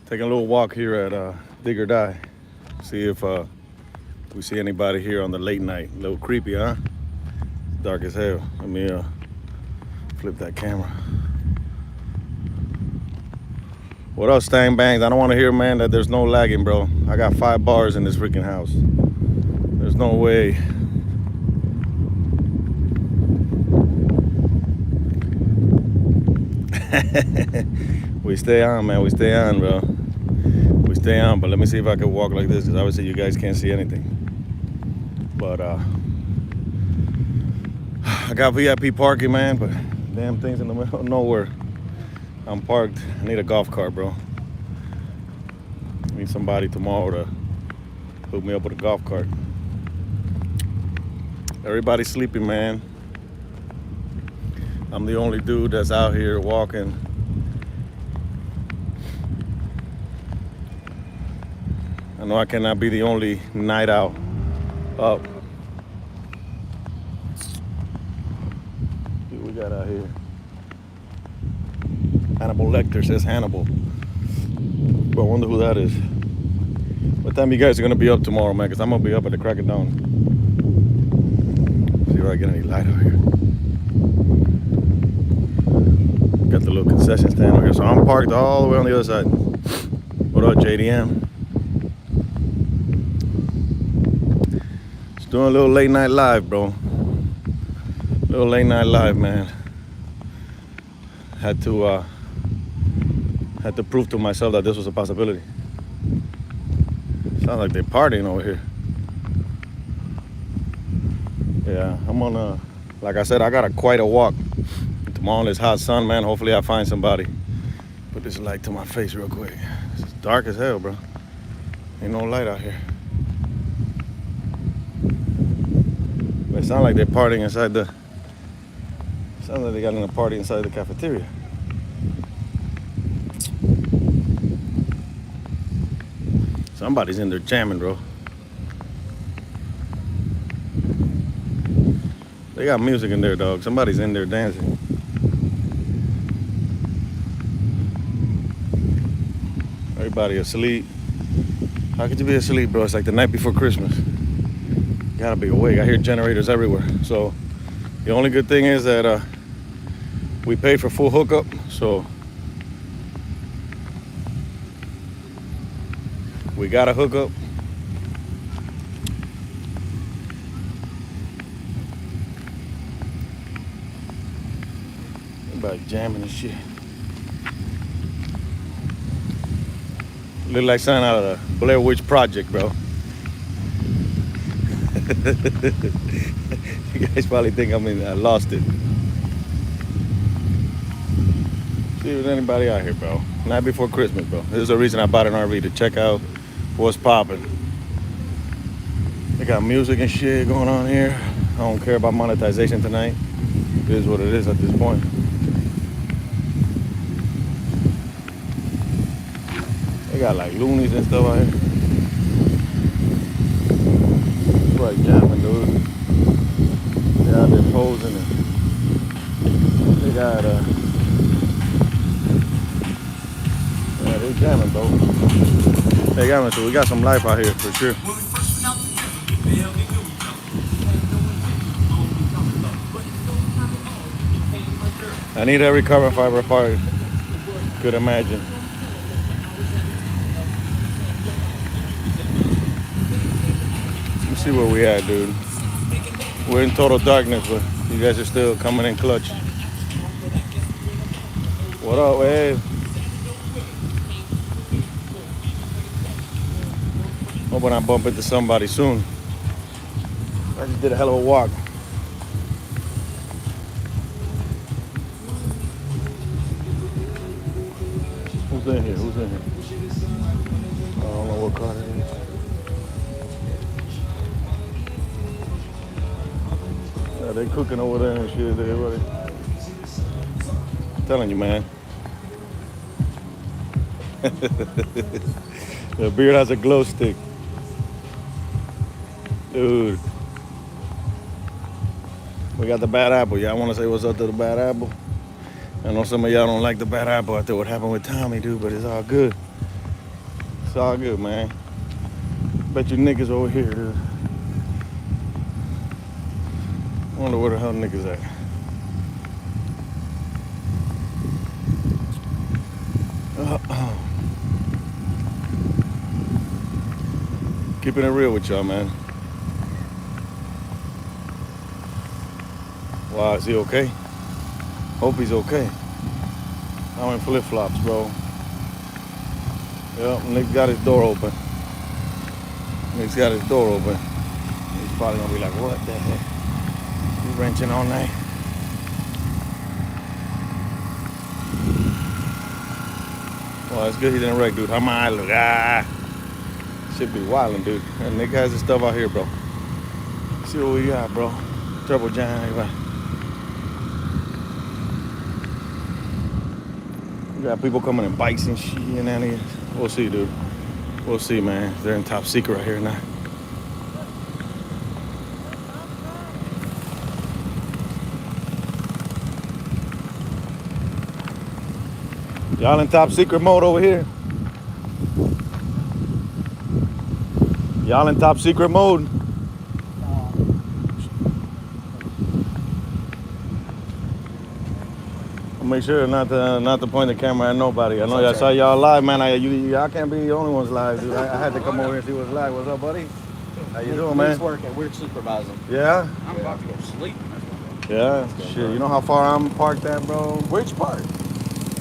Taking a little walk here at Dig or Die. See if we see anybody here on the late night. A little creepy, huh? Dark as hell. Let me flip that camera. What up, Stang Bangs? I don't want to hear, man, that there's no lagging, bro. I got 5 bars in this freaking house. There's no way. We stay on, man. We stay on, bro. We stay on, but let me see if I can walk like this, because obviously you guys can't see anything. But I got VIP parking, man, but damn thing's in the middle of nowhere. I'm parked. I need a golf cart, bro. I need somebody tomorrow to hook me up with a golf cart. Everybody's sleeping, man. I'm the only dude that's out here walking. I know I cannot be the only night out up. See what we got out here. Hannibal Lecter says Hannibal. But I wonder who that is. What time you guys are gonna be up tomorrow, man? Because I'm gonna be up at the crack of dawn. See if I get any light out here. Got the little concession stand over here. So I'm parked all the way on the other side. What up, JDM? Just doing a little late night live, bro. Little late night live, man. Had to prove to myself that this was a possibility. Sounds like they're partying over here. Yeah, I'm on like I said, I got quite a walk. Tomorrow in this hot sun, man. Hopefully I find somebody. Put this light to my face real quick. It's dark as hell, bro. Ain't no light out here. But it sounds like they're partying inside the... Sounds like they got in a party inside the cafeteria. Somebody's in there jamming, bro. They got music in there, dog. Somebody's in there dancing. Everybody asleep. How could you be asleep, bro? It's like the night before Christmas. You gotta be awake. I hear generators everywhere. So the only good thing is that we paid for full hookup, so we got a hookup. Everybody jamming and shit. Look like something out of the Blair Witch Project, bro. You guys probably think I lost it. See if there's anybody out here, bro. Night before Christmas, bro. There's a reason I bought an RV, to check out what's popping. They got music and shit going on here. I don't care about monetization tonight. It is what it is at this point. They got like loonies and stuff out here. Right, jamming, dude. They out there posing and they got yeah, they jamming, bro. They jamming, so we got some life out here for sure. I need every carbon fiber part could imagine. Let's see where we at, dude. We're in total darkness, but you guys are still coming in clutch. What up, Wave? Hoping I bump into somebody soon. I just did a hell of a walk. Who's in here? Who's in here? I don't know what car it is. Yeah, they cooking over there and shit. Everybody. I'm telling you, man. The beard has a glow stick. Dude. We got the bad apple. Y'all want to say what's up to the bad apple? I know some of y'all don't like the bad apple after what happened with Tommy, dude, but it's all good. It's all good, man. Bet you niggas over here, dude. Wonder where the hell niggas at. Keeping it real with y'all, man. Why, is he okay? Hope he's okay. I'm in flip-flops, bro. Yep, Nick got his door open. Nick's got his door open. He's probably gonna be like, what the heck? You wrenching all night? Well, it's good he didn't wreck, dude. How my eye look? Should be wildin', dude. And Nick has his stuff out here, bro. See what we got, bro. Trouble Giant. We got people coming in bikes and shit and that. We'll see, dude. We'll see, man. They're in top secret right here now. Y'all in top secret mode over here? Y'all in top secret mode? I'll make sure not to point the camera at nobody. I know y'all saw y'all live, man. Y'all can't be the only ones live, dude. I had to come over here and see what's live. What's up, buddy? How you doing, man? He's working. We're supervising. Yeah? I'm about to go sleep. Yeah? Shit, you know how far I'm parked at, bro? Which part?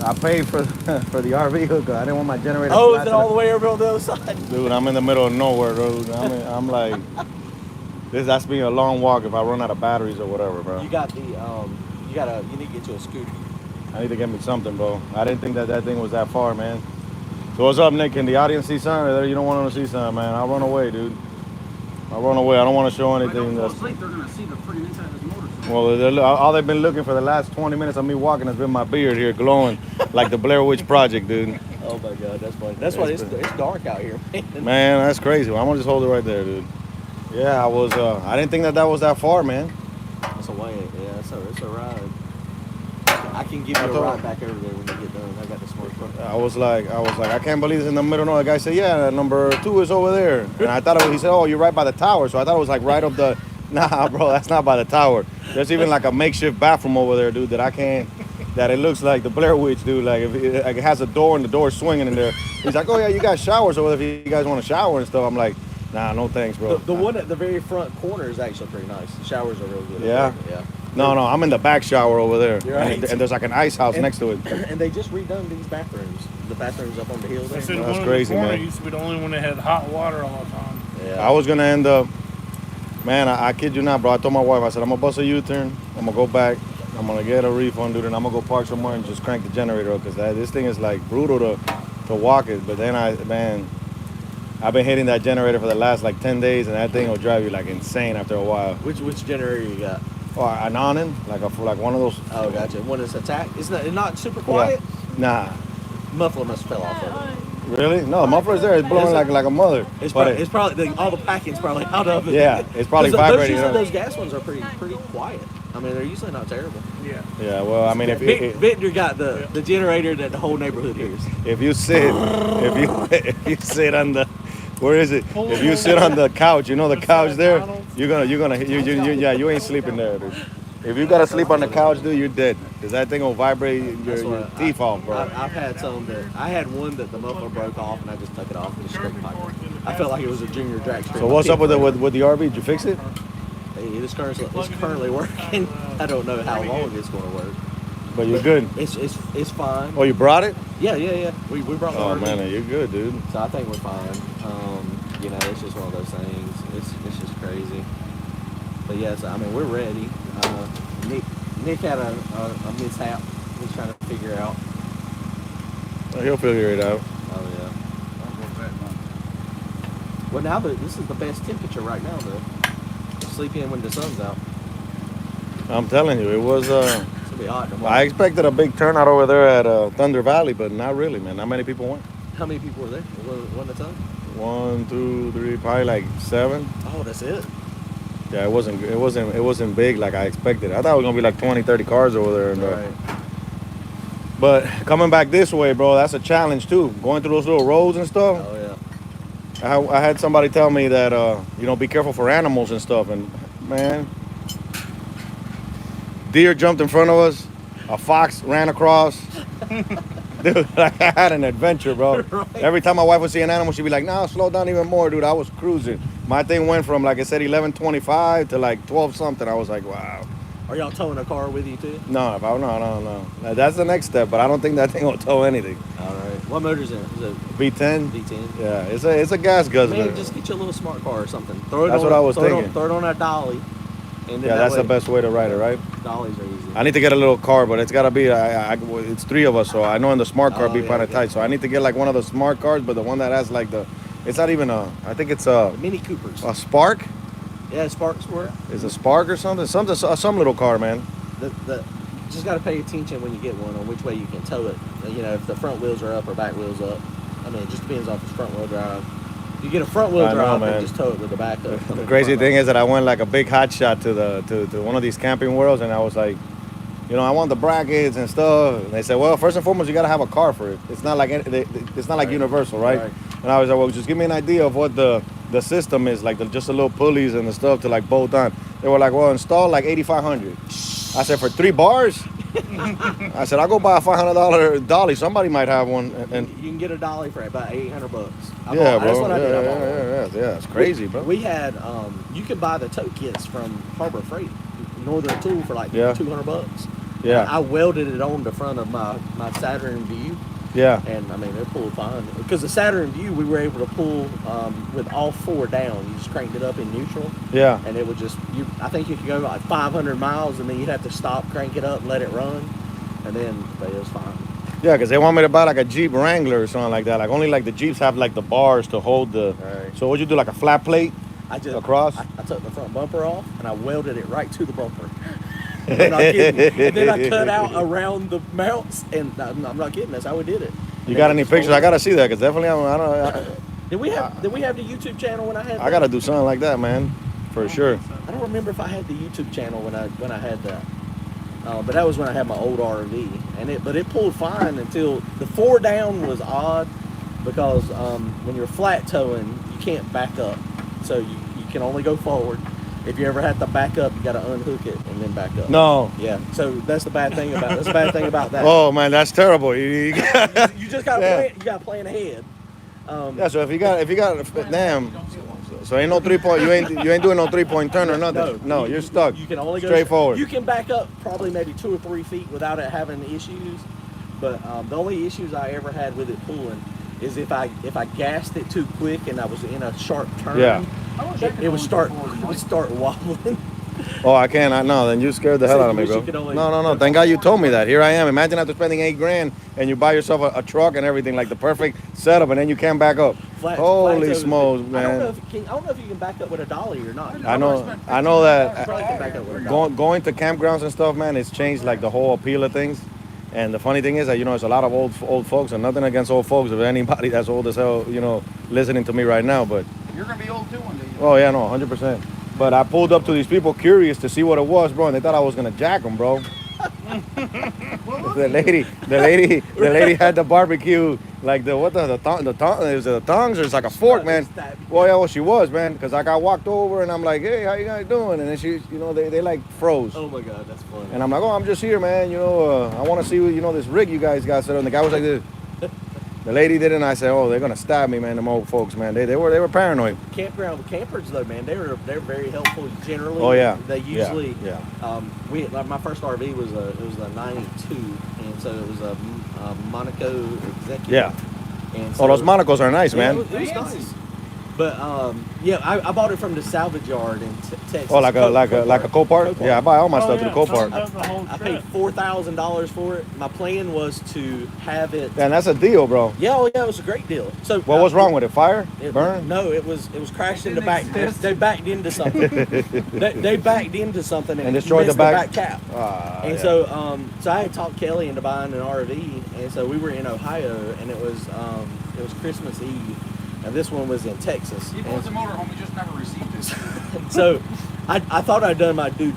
I paid for the RV hookup. I didn't want my generator. Oh, is it all the way over on the other side? Dude, I'm in the middle of nowhere, dude. I'm like, that's being a long walk if I run out of batteries or whatever, bro. You got the you need to get you a scooter. I need to get me something, bro. I didn't think that thing was that far, man. So what's up, Nick? Can the audience see something? Or you don't want them to see something, man? I'll run away, dude. I'll run away. I don't want to show anything. They're gonna see the freaking inside of this motorcycle. Well, all they've been looking for the last 20 minutes of me walking has been my beard here glowing like the Blair Witch Project, dude. Oh my God, that's funny. That's why it's dark out here, man. Man, that's crazy. Well, I'm gonna just hold it right there, dude. Yeah, I didn't think that was that far, man. That's a way. Yeah, it's a ride. I can give you a ride back over there when you get done. I got the smart car. I was like, I can't believe it's in the middle. No, the guy said, yeah, number 2 is over there. And I thought he said, oh, you're right by the tower. So I thought it was like right up the. Nah, bro, that's not by the tower. There's even like a makeshift bathroom over there, dude, that it looks like the Blair Witch, dude. Like if it has a door and the door's swinging in there. He's like, oh yeah, you got showers over there if you guys want to shower and stuff. I'm like, nah, no thanks, bro. The one at the very front corner is actually pretty nice. The showers are real good. Yeah? Yeah. No, I'm in the back shower over there. You're right. And there's like an ice house next to it. And they just redone these bathrooms. The bathrooms up on the hill there. They said That's one crazy, in the corner man. used to be the only one that had hot water all the time. Yeah. I was gonna end up, man, I kid you not, bro. I told my wife, I said, I'm gonna bust a U-turn. I'm gonna go back. I'm gonna get a refund, dude, and I'm gonna go park somewhere and just crank the generator up because this thing is like brutal to walk it. But then I've been hitting that generator for the last like 10 days, and that thing will drive you like insane after a while. Which generator you got? Oh, an awning, like one of those. Oh, gotcha. One that's attacked. It's not super quiet. Yeah. Nah. Muffler must fell off of it. Really? No, the muffler's there. It's blowing like a mother. It's probably all the packing's probably out of it. Yeah, it's probably vibrating. Those gas ones are pretty quiet. I mean, they're usually not terrible. Yeah. Yeah. Well, I mean, Victor got the generator that the whole neighborhood hears. If you sit on the, where is it? If you sit on the couch, you know the couch there, you ain't sleeping there, dude. If you gotta sleep on the couch, dude, you're dead. Cause that thing will vibrate your teeth off, bro. I've had some I had one that the muffler broke off, and I just took it off and just straight pipe it. I felt like it was a junior drag strip. So what's up with the RV? Did you fix it? Hey, it's currently working. I don't know how long it's going to work. But you're good. It's fine. Oh, you brought it? Yeah. We brought the Oh RV. man, you're good, dude. So I think we're fine. It's just one of those things. It's just crazy. But yes, I mean we're ready. Nick had a mishap. He's trying to figure out. Well, he'll figure it out. Oh yeah. Well, now this is the best temperature right now to sleep in when the sun's out. I'm telling you, it was. It's gonna be hot tomorrow. I expected a big turnout over there at Thunder Valley, but not really, man. Not many people went. How many people were there? One at a time? 1, 2, 3, probably like 7. Oh, that's it. Yeah, it wasn't big like I expected. I thought it was gonna be like 20, 30 cars over there. Right. But coming back this way, bro, that's a challenge too. Going through those little roads and stuff. Oh yeah. I had somebody tell me that be careful for animals and stuff, and man, deer jumped in front of us, a fox ran across. Dude, I had an adventure, bro. Right. Every time my wife would see an animal, she'd be like, "No, slow down even more, dude." I was cruising. My thing went from, like I said, 11:25 to like 12 something. I was like, wow. Are y'all towing a car with you too? No. That's the next step, but I don't think that thing will tow anything. All right. What motor's in? Is it V10. V10? Yeah, it's a gas guzzler. Maybe just get you a little smart car or something. Throw it That's on, what I was throw thinking. Throw it on a dolly. And then Yeah, that's way, the best way to ride it, right? Dollies are easy. I need to get a little car, but it's gotta be. It's 3 of us, so I know in the smart car Oh, be yeah, kind of yeah. tight. So I need to get like one of the smart cars, but the one that has like the. It's not even a. I think it's a Mini Coopers. Spark. Yeah, Sparks were. Is a Spark or something? Some little car, man. The just got to pay attention when you get one on which way you can tow it. If the front wheels are up or back wheels up. I mean, it just depends on if it's front wheel drive. You get a front wheel I know, drive man. and just tow it with the back up. The crazy thing is that I went like a big hot shot to one of these camping worlds, and I was like, I want the brackets and stuff. And they said, well, first and foremost, you gotta have a car for it. It's not like Right. Universal, right? Right. And I was like, well, just give me an idea of what the system is, like just the little pulleys and the stuff to like bolt on. They were like, well, install like 8,500. I said, for 3 bars? I said, I'll go buy a $500 dolly. Somebody might have one. And You can get a dolly for about $800. yeah, bro. That's what I did. I bought one. Yeah. It's crazy, bro. We had you could buy the tow kits from Harbor Freight, Northern Tool for like Yeah. $200. Yeah. I welded it on the front of my Saturn View, Yeah. and I mean it pulled fine because the Saturn View we were able to pull with all 4 down. You just cranked it up in neutral, Yeah. and it would just I think you could go like 500 miles, and then you'd have to stop, crank it up, and let it run, and then it was fine. Yeah, because they want me to buy like a Jeep Wrangler or something like that. Like only like the Jeeps have like the bars to hold the. Right. So what'd you do? Like a flat plate across? I took the front bumper off and I welded it right to the bumper. I'm not kidding. And then I cut out around the mounts, and I'm not kidding. That's how we did it. You got any pictures? I gotta see that because definitely Did we have the YouTube channel when I had? I gotta do something like that, man, for sure. I don't remember if I had the YouTube channel when I had that. But that was when I had my old RV, but it pulled fine until the 4 down was odd because when you're flat towing, you can't back up, so you can only go forward. If you ever have to back up, you got to unhook it and then back up. No. Yeah. So that's the bad thing about that. Oh man, that's terrible. You just got to Yeah. plan. You got to plan ahead. Yeah. So if you got damn. So ain't no 3-point. You ain't doing no 3-point turn or nothing. No, you're stuck. You can only go straight forward. You can back up probably maybe 2 or 3 feet without it having issues. But the only issues I ever had with it pulling is if I gassed it too quick and I was in a sharp turn. Yeah. It would start wobbling. Oh, I can't. No, then you scared the hell So out of me, you wish bro. you could only- No. Thank God you told me that. Here I am. Imagine after spending $8,000 and you buy yourself a truck and everything, like the perfect setup, and then you can't back up. Holy flat smokes, toes. man. I don't know if you can back up with a dolly or not. I know You probably can back up with a dolly. going to campgrounds and stuff, man, it's changed like the whole appeal of things. And the funny thing is that, there's a lot of old folks, and nothing against old folks, if anybody that's old as hell, listening to me right now, but. You're gonna be old too one day. Oh, yeah, no, 100%. But I pulled up to these people curious to see what it was, bro, and they thought I was going to jack them, bro. The lady had the barbecue, like the it was the tongs, or it's like a fork, man. Well, yeah, well, she was, man, because like I walked over and I'm like, hey, how you guys doing? And then she, they like froze. Oh my God, that's funny. And I'm like, oh, I'm just here, man. I want to see, this rig you guys got set up. And the guy was like this. The lady did it, and I said, oh, they're gonna stab me, man. Them old folks, man. They were paranoid. Campground campers though, man, they're very helpful generally. Oh yeah. They usually. Yeah. My first RV was a '92, and so it was a Monaco Executive. Yeah. And Oh, those Monacos are nice, yeah, man. it was nice. But I bought it from the salvage yard in Texas. Oh, like a Copart? Yeah, I buy all my stuff to the Copart. I paid $4,000 for it. My plan was to have it. And that's a deal, bro. Yeah, it was a great deal. So What was wrong with it? Fire? Burn? No, it was crashed in the back. They backed into something. they backed into something and destroyed the missed back cap. Yeah. So I had talked Kelly into buying an RV, and so we were in Ohio, and it was Christmas Eve. And this one was in Texas. He bought the motorhome, he just never received it. So I thought I'd done my due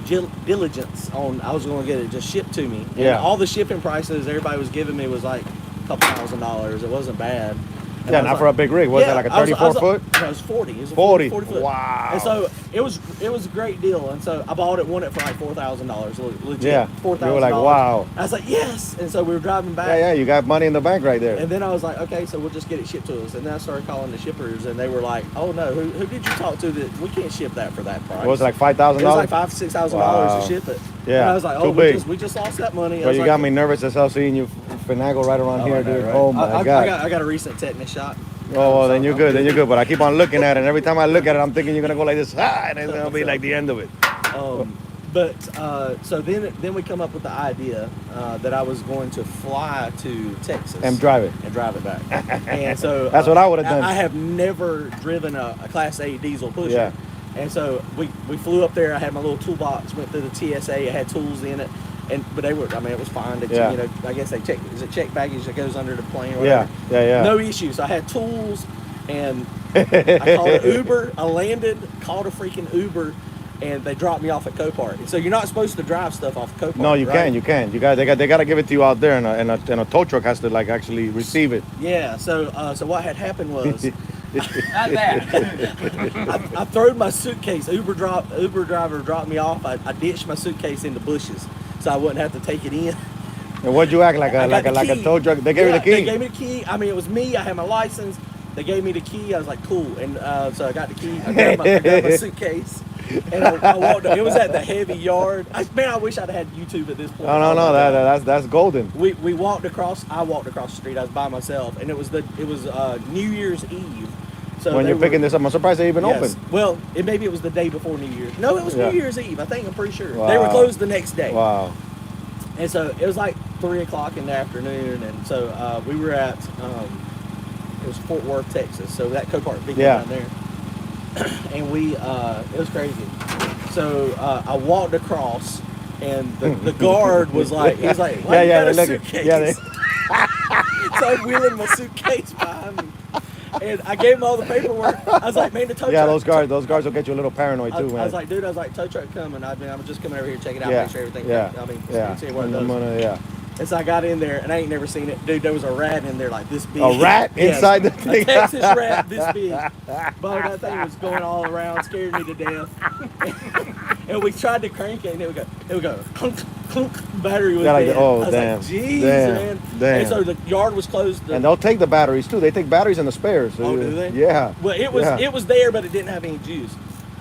diligence on, I was going to get it just shipped to me. And Yeah. all the shipping prices everybody was giving me was like a couple $1,000. It wasn't bad. And Yeah, I was not for a big rig. Was yeah, it like a I was- 34 I was- foot? No, it was 40. It was a 40. 40 foot. Wow. And so it was a great deal. And so I bought it, won it for like $4,000. Legit. Yeah. $4,000. You were like, wow. I was like, yes. And so we were driving back. Yeah, you got money in the bank right there. And then I was like, okay, so we'll just get it shipped to us. And then I started calling the shippers, and they were like, oh no, who did you talk to that we can't ship that for that price? It was like $5,000? It was like $5,000-$6,000 Wow. to ship it. Yeah, And I was like, too oh, big. we just lost that money. I Well, was you like, got me nervous as hell seeing you finagle right around here, I know, dude. right? Oh my God. I got a recent tetanus shot. Oh, well, then So you're I'm good. Then you're good. But I keep on looking at it, and every time I look at it, I'm thinking you're gonna go like this, and it's gonna be like the end of it. So then we come up with the idea that I was going to fly to Texas And drive it. back. And so That's what I would've done. I have never driven a Class A diesel pusher. Yeah. And so we flew up there. I had my little toolbox, went through the TSA. I had tools in it, but they were. I mean, it was fine. Yeah. You know, I guess they check. Is it check baggage that goes under the plane? Or Yeah, whatever? yeah. No issues. I had tools, and I called an Uber. I landed, called a freaking Uber, and they dropped me off at Copart. And so you're not supposed to drive stuff off Copart. No, you right? can. You got. They got to give it to you out there, and a tow truck has to like actually receive it. Yeah. So what had happened was Not that. I throwed my suitcase. Uber driver dropped me off. I ditched my suitcase in the bushes, so I wouldn't have to take it in. And what'd you act like I got the a key. tow truck? They gave you the key. They gave me the key. I mean, it was me. I had my license. They gave me the key. I was like, cool. And so I got the key. I grabbed my suitcase. And I walked. It was at the heavy yard. I wish I'd had YouTube at this point. No. That's golden. We walked across. I walked across the street. I was by myself, and it was New Year's Eve. So When you're picking this up, I'm surprised they even yes. open. Well, maybe it was the day before New Year's. No, it was Yeah. New Year's Eve. I'm pretty sure. Wow. They were closed the next day. Wow. And so it was like 3:00 in the afternoon, and so we were at it was Fort Worth, Texas. So that Copart big Yeah. down there, and it was crazy. So I walked across, and the guard was like, he was like, why you got a suitcase? Yeah, So I'm wheeling my suitcase behind me, and I gave him all the paperwork. I was like, man, the tow yeah, truck. those guards will get you a little paranoid too, man. I was like, dude, tow truck coming. I'm just coming over here to check it out, Yeah, make sure everything. yeah, I mean, yeah. see what it I'm does. gonna- And so I got in there, and I ain't never seen it. Dude, there was a rat in there like this big. A rat Yes, inside the a thing? Texas rat this big. But that thing was going all around, scared me to death. And we tried to crank it, and it would go clunk, clunk. Battery was Yeah, like, dead. oh, I was damn. like, jeez, Damn, man. damn. And so the yard was closed. And they'll take the batteries too. They take batteries and the spares. Oh, do they? Yeah. Well, it was there, but it didn't have any juice.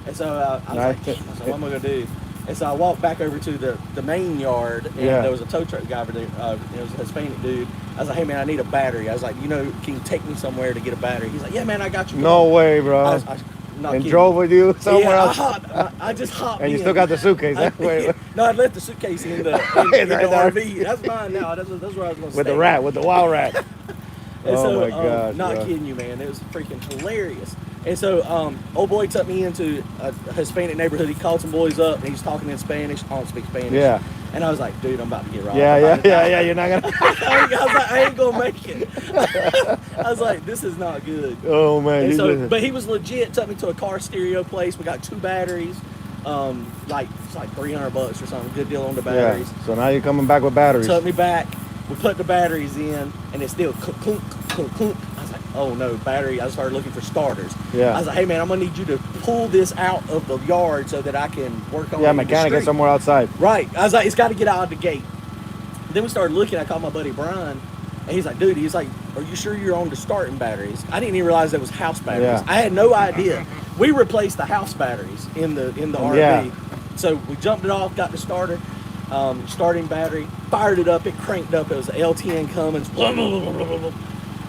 And so I was like, damn, what am I gonna do? And so I walked back over to the main yard, and Yeah. there was a tow truck guy over there. It was a Hispanic dude. I was like, hey man, I need a battery. I was like, can you take me somewhere to get a battery? He's like, yeah man, I got you. No way, bro. I was not And kidding. drove with you somewhere Yeah, else. I just hopped And you in. still got the suitcase. That way. No, I left the suitcase in the RV. That's mine now. That's where I was going to stay. With the rat, with the wild rat. And Oh so, my gosh, not bro. kidding you, man. It was freaking hilarious. And so, old boy took me into a Hispanic neighborhood. He called some boys up, and he was talking in Spanish. I don't speak Spanish. Yeah. And I was like, dude, I'm about to get robbed. Yeah. You're not gonna. I was like, I ain't gonna make it. I was like, this is not good. Oh man. And so, but he was legit. Took me to a car stereo place. We got 2 batteries. It's like $300 or something. Good deal on the batteries. Yeah. So now you're coming back with batteries. Took me back. We put the batteries in, and it's still clunk, clunk, clunk, clunk. I was like, oh no, battery. I started looking for starters. Yeah. I was like, hey man, I'm gonna need you to pull this out of the yard so that I can work on it Yeah, in the mechanic street. it somewhere outside. Right. I was like, it's got to get out of the gate. Then we started looking. I called my buddy Brian, and he's like, dude, are you sure you're on the starting batteries? I didn't even realize that was house batteries. Yeah. I had no idea. We replaced the house batteries in the RV. Yeah. So we jumped it off, got the starter, starting battery, fired it up, it cranked up. It was an L10 Cummins.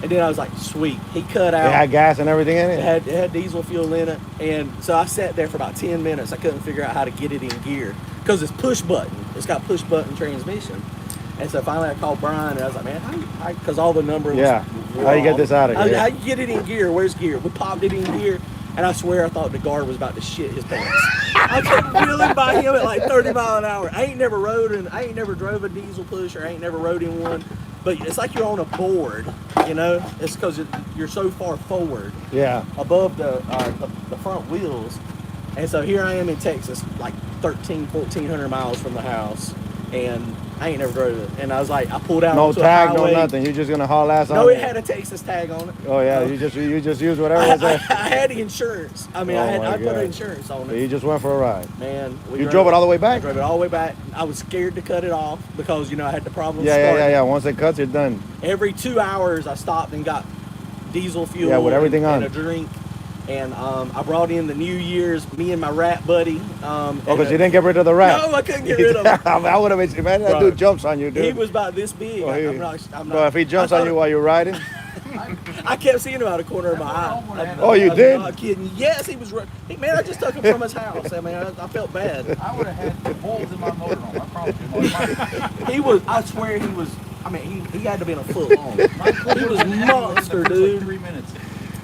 And then I was like, sweet. He cut out. It had gas and everything in it. It had diesel fuel in it. And so I sat there for about 10 minutes. I couldn't figure out how to get it in gear because it's push button. It's got push button transmission. And so finally I called Brian, and I was like, man, how because all the numbers Yeah. How you get this out of here? How you get it in gear? Where's gear? We popped it in gear, and I swear I thought the guard was about to shit his pants. I kept wheeling by him at like 30 miles an hour. I ain't never drove a diesel pusher. I ain't never rode in one. But it's like you're on a board, you know? It's because you're so far forward Yeah. above the front wheels. And so here I am in Texas, like 1,400 miles from the house. And I ain't never drove it. And I was like, I pulled out No onto tag, a no highway. nothing. You're just gonna haul ass on No, it. it had a Texas tag on it. Oh yeah, you just use whatever I, was I, there. I had the insurance. I mean, Oh I my put God. insurance on So it. you just went for a ride. Man, You drove it all the way back? I drove it all the way back. I was scared to cut it off because I had the problem Yeah. starting. Once it cuts, you're done. Every 2 hours, I stopped and got diesel fuel. Yeah, with everything and on. a drink. And I brought in the New Year's, me and my rat buddy. Because you didn't get rid of the rat. No, I couldn't get rid of him. I would have been. Man, that Bro, dude jumps on you, dude. He was about this big. Oh, I'm not. Bro, if he jumps on you while you're riding. I kept seeing him out of the corner of my eye. Oh, you did? I'm not kidding. Yes, he was. Man, I just took him from his house. I mean, I felt bad. I would have had holes in my motorhome. I promise you. He was. I swear he was. I mean, he had to be a foot long. He was monster, dude. 3 minutes.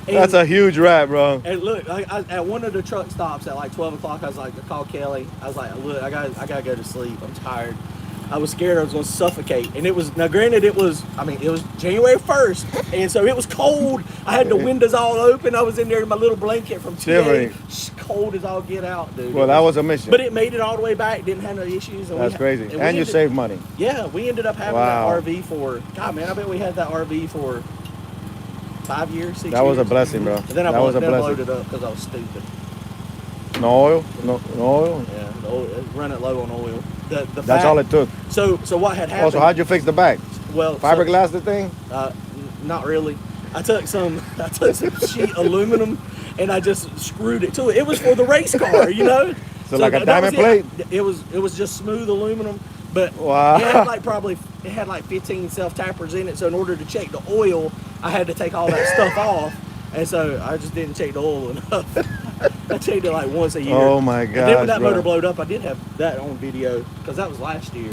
And, That's a huge rat, bro. And look, at one of the truck stops at like 12 o'clock, I was like, I called Kelly. I was like, look, I gotta go to sleep. I'm tired. I was scared I was gonna suffocate. And it was, now granted, it was January 1st, and so it was cold. I had the windows all open. I was in there in my little blanket from TA. Cold as all get out, dude. Well, that was a mission. But it made it all the way back. Didn't have no issues. And That's crazy. we And you saved money. Yeah, we ended up having Wow. that RV for, God, man, I bet we had that RV for 5 years, 6 years. That was a blessing, bro. And then I That was a blowed blessing. it up because I was stupid. No oil? No oil? Yeah, the oil, run it low on oil. That's all it took. So what had happened? Also, how'd you fix the back? Well, Fiberglass the thing? Not really. I took some sheet aluminum and I just screwed it to it. It was for the race car, So like a that diamond was plate? It was just smooth aluminum, but Wow. it had like 15 self tappers in it. So in order to check the oil, I had to take all that stuff off, and so I just didn't check the oil enough. I checked it like once a year. Oh my And then when gosh, that bro. motor blowed up, I did have that on video because that was last year.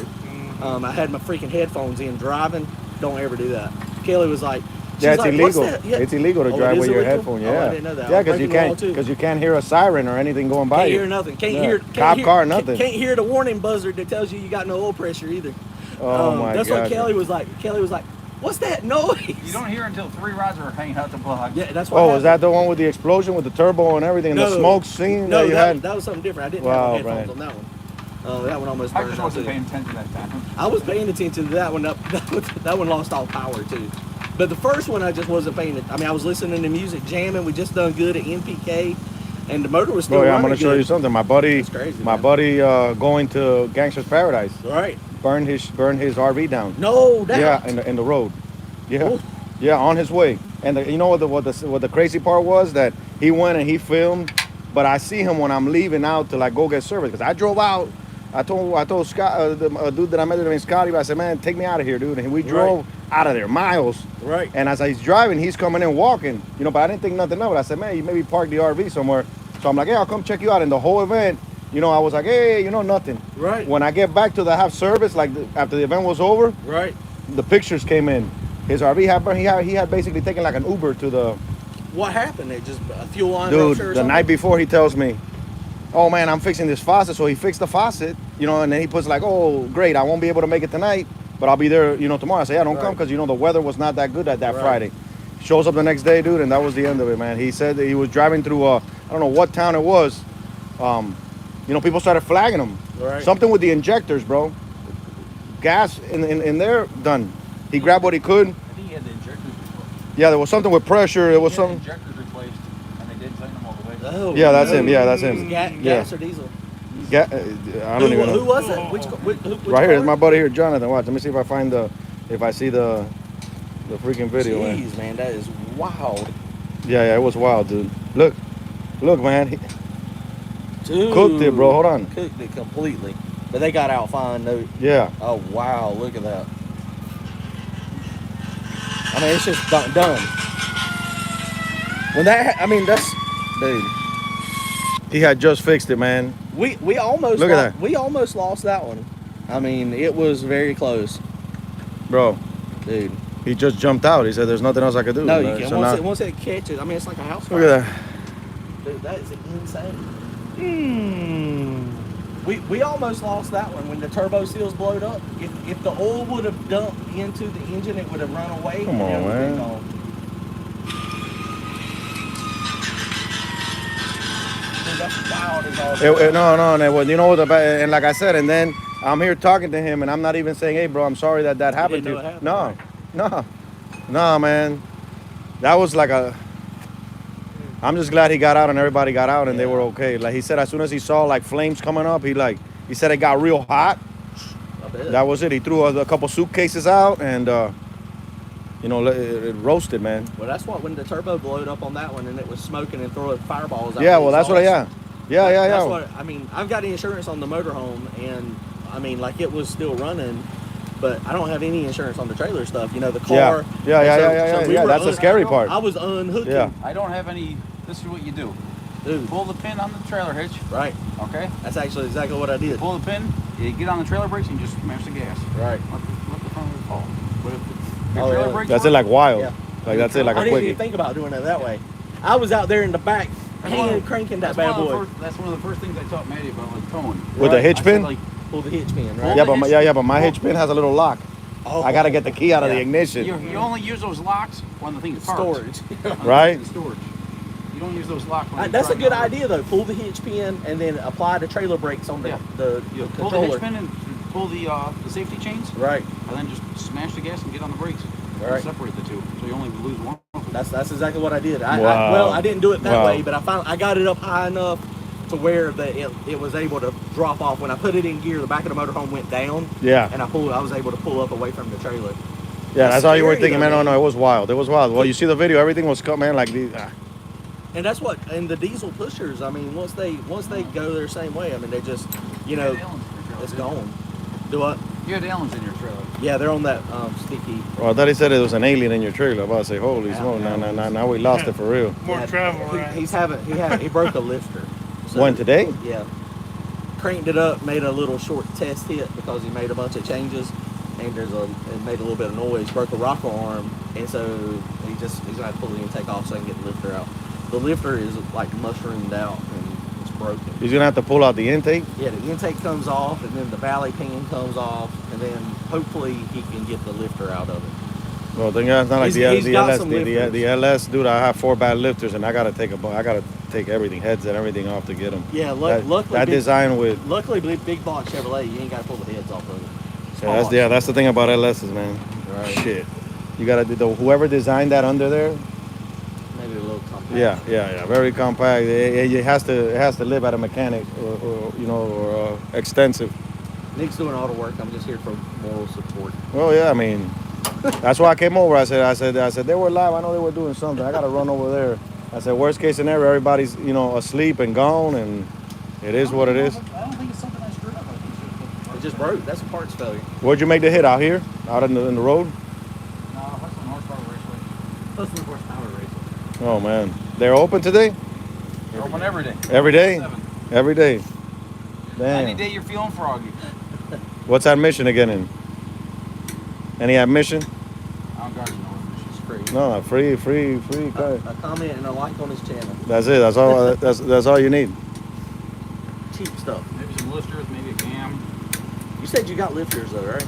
I had my freaking headphones in driving. Don't ever do that. Kelly was like, Yeah, it's like, illegal. "What's that?" Yeah. It's illegal to Oh, drive it is with your illegal? headphone. Oh, Yeah. I didn't know that. Yeah, I'm because breaking the law, too. you can't hear a siren or anything going by Can't you. hear nothing. Can't Yeah. hear Cop hear, car, nothing. Can't hear the warning buzzer that tells you got no oil pressure either. Oh my That's gosh. what Kelly was like. Kelly was like, "What's that noise?" You don't hear until 3 rides are hanging out the block. Yeah, that's what. Oh, was happened. that the one with the explosion with the turbo and everything, and the smoke scene No, that you had? that was something different. I didn't Wow, have my headphones Brian. on that one. That one almost I burned just out wasn't too. paying attention that time. I was paying attention to that one. That one lost all power too. But the first one, I just wasn't paying it. I mean, I was listening to music, jamming. We just done good at NPK, and the motor was still Oh yeah, running I'm gonna show good. you something. My buddy, That's crazy, my man. buddy, going to Gangster's Paradise, Right? burned his RV down. No doubt. Yeah, in the road. Yeah, Oof. yeah, on his way. And you know what the crazy part was, that he went and he filmed, but I see him when I'm leaving out to like go get service, because I drove out. I told Scott, the dude that I met named Scotty, I said, man, take me out of here, dude. And we drove out of there miles. Right. And as he's driving, he's coming in walking, but I didn't think nothing of it. I said, man, you maybe parked the RV somewhere. So I'm like, hey, I'll come check you out. And the whole event, I was like, hey, nothing. Right. When I get back to the half service, like after the event was over, Right. the pictures came in. His RV had burned. He had basically taken like an Uber to the. What happened? It just a fuel line Dude, rupture or the something? night before he tells me, oh man, I'm fixing this faucet. So he fixed the faucet, and then he puts like, oh great, I won't be able to make it tonight, but I'll be there, tomorrow. I say, yeah, don't come, because the weather was not that good that Right. Friday. Shows up the next day, dude, and that was the end of it, man. He said that he was driving through I don't know what town it was. People started flagging him. Right. Something with the injectors, bro. Gas in there, done. He grabbed what he could. I think he had the injectors replaced. Yeah, there was something with pressure. There was He had the something. injectors replaced, and they did send them all the way. Oh, Yeah, that's no. him. Yeah, that's him. Gas or diesel? I don't even know. Who was it? Which Right here is car? my buddy here, Jonathan. Watch. Let me see if I find if I see the freaking video. Man. Jeez, man, that is wild. Yeah, it was wild, dude. Look, man. He Dude, cooked it, bro. Hold on. Cooked it completely. But they got out fine, though. Yeah. Oh, wow, look at that. I mean, it's just done. When that's, dude. He had just fixed it, man. We almost Look at that. We almost lost that one. I mean, it was very close, Bro, dude. he just jumped out. He said there's nothing else I could do. No, you man. can't. So now- Once it catches, I mean, it's like a house fire. Look at that. Dude, that is insane. We almost lost that one when the turbo seals blowed up. If the oil would have dumped into the engine, it would have run away. Come on, and it would have been man. gone. Dude, that's wild as all. No, you know what? And like I said, and then I'm here talking to him, and I'm not even saying, "Hey, bro, I'm sorry that happened to didn't you." know it happened, No, right? no, man. That was like a. I'm just glad he got out and everybody got out and they were Yeah. okay. Like he said, as soon as he saw like flames coming up, he said it got real hot. I bet. That was it. He threw a couple suitcases out and it roasted, man. Well, that's what when the turbo blowed up on that one and it was smoking and throwing fireballs out. Yeah, the well, that's what. exhaust. Yeah. That's what I mean. I've got insurance on the motorhome, and I mean, like it was still running, but I don't have any insurance on the trailer stuff. You know, the car. Yeah. That's the scary part. I was unhooking. Yeah. I don't have any. This is what you do. Dude. Pull the pin on the trailer hitch. Right. Okay. That's actually exactly what I did. Pull the pin. You get on the trailer brakes and you just smash the gas. Right. Let the front wheel fall. But if your Oh, trailer yeah. brakes That's work, it, like wild. Yeah. Like that's it, like I a didn't quickie. even think about doing it that way. I was out there in the back, cranking that bad boy. That's one of the first things I taught Maddie about was towing. With the hitch I said, pin? like, Pull the hitch pin, right? Yeah, but my hitch pin has a little lock. Oh. I gotta get the key out of the Yeah. ignition. you only use those locks when the thing is parked. Storage. Right? In storage. You don't use those locks when you're That's a driving good on the road. idea though. Pull the hitch pin and then apply the trailer brakes on the, Yeah. the You pull controller. the hitch pin and pull the safety chains, Right. and then just smash the gas and get on the brakes. Right. And separate the two, so you only lose one. That's exactly what I did. Wow. I didn't do it that Wow. way, but I got it up high enough to where it was able to drop off. When I put it in gear, the back of the motorhome went down. Yeah. And I was able to pull up away from the trailer. Yeah, that's all you were scary, thinking, though, man. man. No, it was wild. It was wild. Well, you see the video, everything was cut, man. Like these. And that's what, and the diesel pushers, I mean, once they go their same way, I mean, they just, you know, it's gone. Do what? You had Allens in your trailer. Yeah, they're on that sticky. Well, I thought he said it was an alien in your trailer. I'm about to say, holy smoke, now we lost it for real. More travel, right? He broke a lifter. When, today? Yeah. Cranked it up, made a little short test hit because he made a bunch of changes, and it made a little bit of noise. Broke a rocker arm, and so he's gonna have to pull the intake off so I can get the lifter out. The lifter is like mushroomed out and it's broken. He's gonna have to pull out the intake. Yeah, the intake comes off, and then the valley pan comes off, and then hopefully he can get the lifter out of it. Well, the thing is, it's not like He's the got LS. some The lifters. LS, dude, I have 4 bad lifters, and I gotta take everything, heads and everything off to get them. Yeah, luckily that design with. luckily big block Chevrolet, you ain't got to pull the heads off of it. That's the thing about LSs, man. Right. Shit, you gotta do whoever designed that under there. Maybe a little compact. Yeah, very compact. It has to live at a mechanic or extensive. Nick's doing all the work. I'm just here for moral support. Well, yeah, I mean, that's why I came over. I said they were live. I know they were doing something. I gotta run over there. I said, worst case scenario, everybody's asleep and gone, and it is what it is. I don't think it's something I screwed up. I think it's just It just broke. That's a parts failure. Where'd you make the hit? Out here, out in the road? no, Hustlin Horsepower Raceway. Hustlin Horsepower Raceway. Oh man, they're open today. They're open every day. Every day? 7. Every day. Any Damn. day you're feeling froggy. What's admission again in? Any admission? I don't guard no It's free. No, free. A comment and a like on his channel. That's it. That's all. That's all you need. Cheap stuff. Maybe some lifters, maybe a cam. You said you got lifters though, right?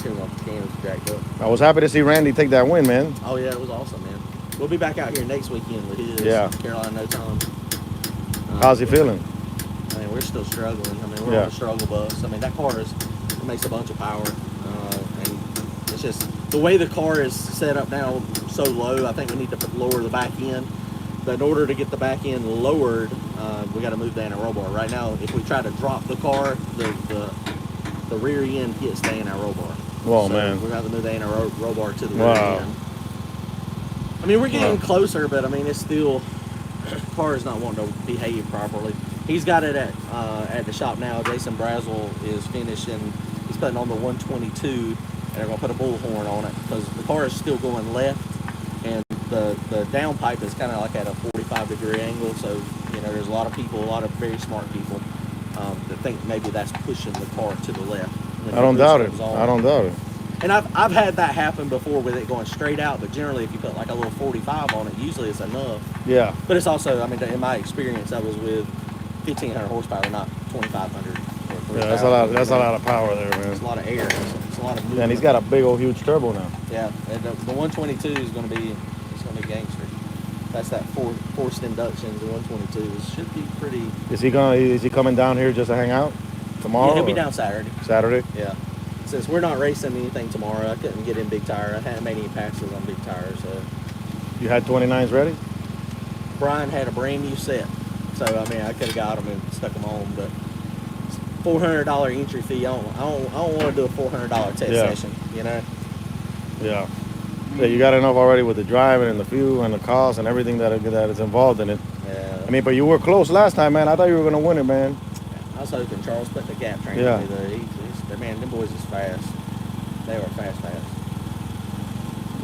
Seems like the cam's jacked up. I was happy to see Randy take that win, man. Oh yeah, it was awesome, man. We'll be back out here next weekend with his. Yeah. Carolina No Time. How's he feeling? I mean, we're still struggling. I mean, we're Yeah. on a struggle bus. I mean, that car it makes a bunch of power, and it's just the way the car is set up now, so low. I think we need to lower the back end. But in order to get the back end lowered, we got to move the anti-roll bar. Right now, if we try to drop the car, the rear end hits the anti-roll bar. Whoa, So man. we're going to move the anti-roll bar to the Wow. rear end. I mean, we're getting Wow. closer, but I mean, it's still the car is not wanting to behave properly. He's got it at the shop now. Jason Brazel is finishing. He's putting on the 122, and they're gonna put a bullhorn on it because the car is still going left, and the downpipe is kind of like at a 45-degree angle. So there's a lot of people, a lot of very smart people that think maybe that's pushing the car to the left. when I don't the doubt boost it. comes on. I don't doubt it. And I've had that happen before with it going straight out, but generally if you put like a little 45 on it, usually it's enough. Yeah. But it's also, I mean, in my experience, I was with 1,500 horsepower, not 2,500. Yeah, that's a lot. That's a lot of power there, It's a man. lot of air. It's a lot of movement. And he's got a big old huge turbo now. Yeah, and the 122 is going to be gangster. That's that forced induction. The 122 should be pretty. Is he coming down here just to hang out? tomorrow? Yeah, he'll be or down Saturday. Saturday? Yeah. Since we're not racing anything tomorrow, I couldn't get in big tire. I hadn't made any passes on big tire, so. You had 29s ready? Brian had a brand new set, so I mean I could have got them and stuck them on, but $400 entry fee. I don't want to do a $400 test session, you know. Yeah. Yeah, you got enough already with the driving and the fuel and the cost and everything that is involved in it. Yeah. I mean, but you were close last time, man. I thought you were gonna win it, man. I was hoping Charles put the gap train on me though. Man, them boys is fast. They were fast.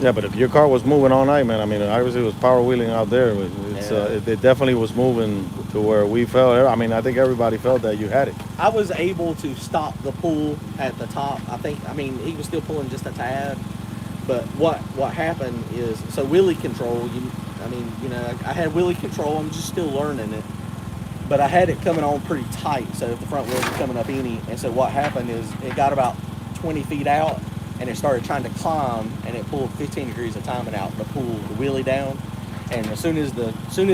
Yeah, but if your car was moving all night, man, I mean, obviously it was power wheeling out there. It definitely was moving to where we felt. I mean, I think everybody felt that you had it. I was able to stop the pull at the top. I mean, he was still pulling just a tad. But what happened is, so wheelie control, I had wheelie control. I'm just still learning it. But I had it coming on pretty tight, so the front wheels were coming up any. And so what happened is it got about 20 feet out, and it started trying to climb, and it pulled 15 degrees of timing out to pull the wheelie down. And as soon as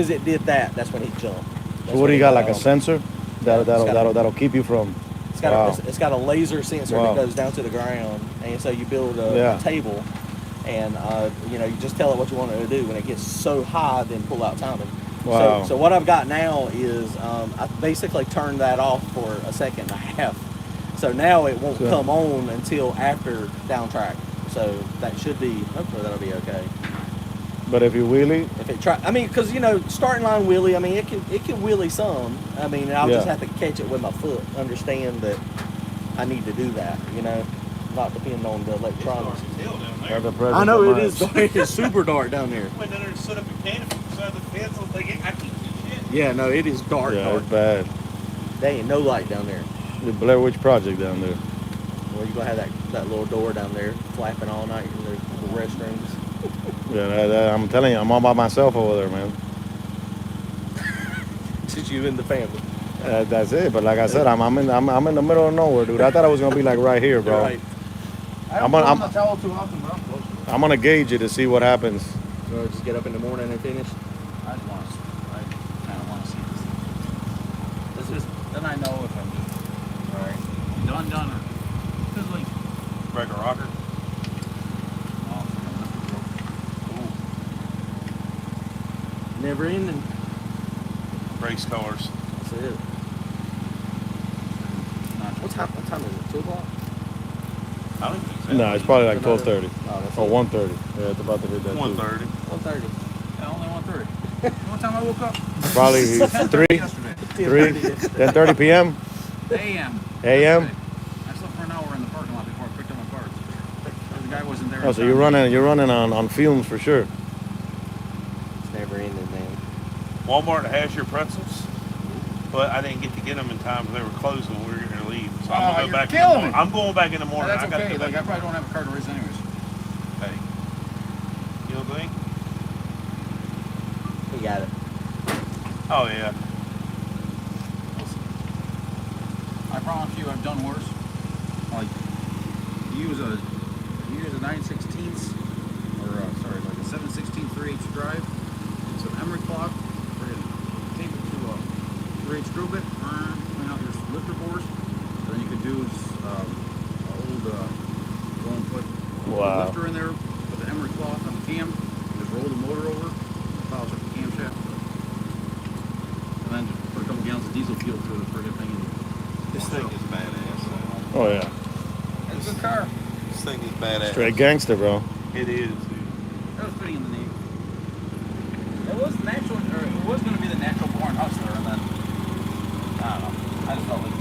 it did that, that's when he jumped. So what do you got, like a sensor that'll keep you from? It's got a laser sensor that goes down to the ground, and so you build a table, and you just tell it what you want it to do. When it gets so high, then pull out timing. Wow. So what I've got now is I basically turned that off for a second and a half. So now it won't come on until after down track. So hopefully that'll be okay. But if you wheelie, because starting line wheelie, I mean it can wheelie some. I mean I'll just have to catch it with my foot, understand that I need to do that. Not depend on the electronics. I know it is. It's super dark down there. Went down there and set up a canopy beside the fence. I was thinking, I can't see shit. Yeah, no, it is dark. Yeah, dark. it's bad. There ain't no light down there. The Blair Witch Project down there. Well, you're going to have that little door down there flapping all night in the restrooms. Yeah, I'm telling you, I'm all by myself over there, man. Just you and the family. That's it. But like I said, I'm in the middle of nowhere, dude. I thought I was gonna be like right here, bro. Right. I'm not towel too often, but I'm close to it. I'm gonna gauge it to see what happens. So just get up in the morning and finish. I just want to. I kind of want to see this. Then I know if I'm just all right. Done. Because like Break a rocker. Never ending. Race cars. That's it. What time is it? 2 o'clock? I don't think so. No, it's probably like 12:30 Oh, or 1:30. Yeah, it's about to hit that. 1:30. 1:30. Yeah, only 1:30. What time I woke up? Probably 3, Yesterday. 10:30 p.m. A.M. A.m. I slept for an hour in the parking lot before I picked up my parts. The guy wasn't there. Oh, so you're running on fumes for sure. It's never ending, man. Walmart has your pretzels, but I didn't get to get them in time because they were closed when we were going to leave. So I'm going to go back. I'm going back in the morning. That's okay. I probably don't have a car to race anyways. Hey, you don't think? He got it. Oh yeah. I promise you, I've done worse. Like you use a 9/16 or like a 7/16 3/8 drive. Some emery cloth. We're gonna tape it to a 3/8 screw bit. Clean out your lifter bores. Then you could do is go and put a lifter in there, put the emery cloth on the cam, just roll the motor over, polish up the camshaft, and then just put a couple gallons of diesel fuel through the friggin' thing. This thing is badass. Oh yeah. It's a good car. This thing is badass. Straight gangster, bro. It is, dude. That was fitting in the name. It was going to be the natural born hustler, and then I don't know. I just felt like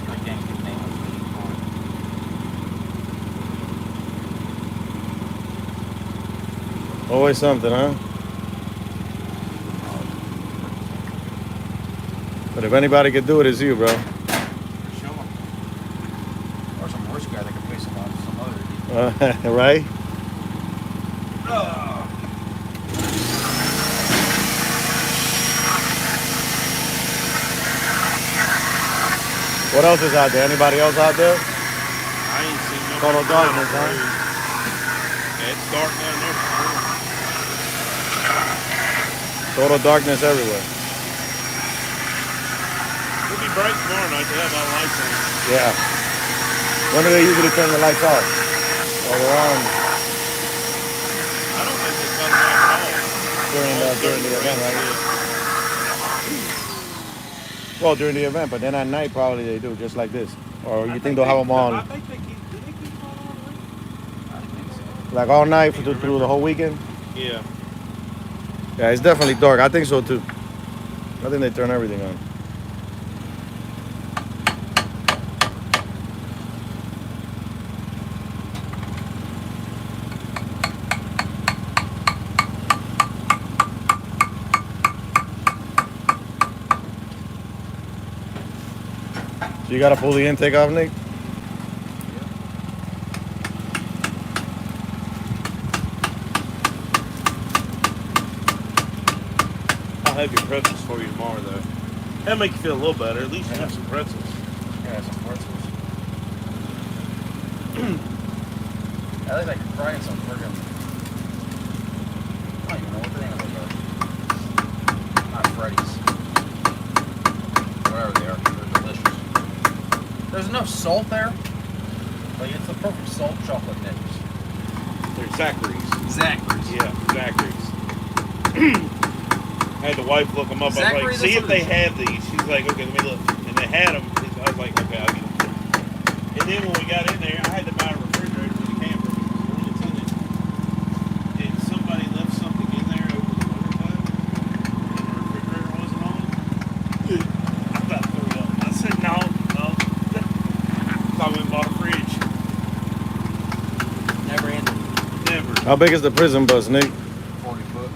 straight gangster's name was fitting for it. Always something, huh? But if anybody could do it, it's you, bro. For sure. Or some horse guy that could play some other. Right? What else is out there? Anybody else out there? I ain't seen no Total darkness, huh? Yeah, it's dark down there. Total darkness everywhere. We'll be bright tomorrow night. They have all lights on. Yeah. When do they usually turn the lights off? Or around I don't think they cut them off at all. during the event, right? Well, during the event, but then at night probably they do, just like this. Or you think they'll have them I on think they keep. Do they keep them on all week? I think so. like all night through the whole weekend? Yeah. Yeah, it's definitely dark. I think so too. I think they turn everything on. So you gotta pull the intake off, Nick? I'll have your pretzels for you tomorrow, though. That'll make you feel a little better. At least you have some pretzels. Yeah, some pretzels. At least I can fry some friggin'. I don't even know what the name of those are. Not Freddy's. Whatever they are. They're delicious. There's enough salt there. Like, it's the perfect salt chocolate nips. They're Zachary's. Zachary's. Yeah, Zachary's. I had the wife look them up. I was Zachary, like, see that's if what they it is. have these. She's like, okay, let me look. And they had them. I was like, okay, I'll get them. And then when we got in there, I had to buy a refrigerator for the camper because when it's in it, did somebody left something in there over the wintertime and the refrigerator wasn't on? I about threw up. I said, no. So I went and bought a fridge. Never ended. Never. How big is the prison bus, Nick? 40 foot.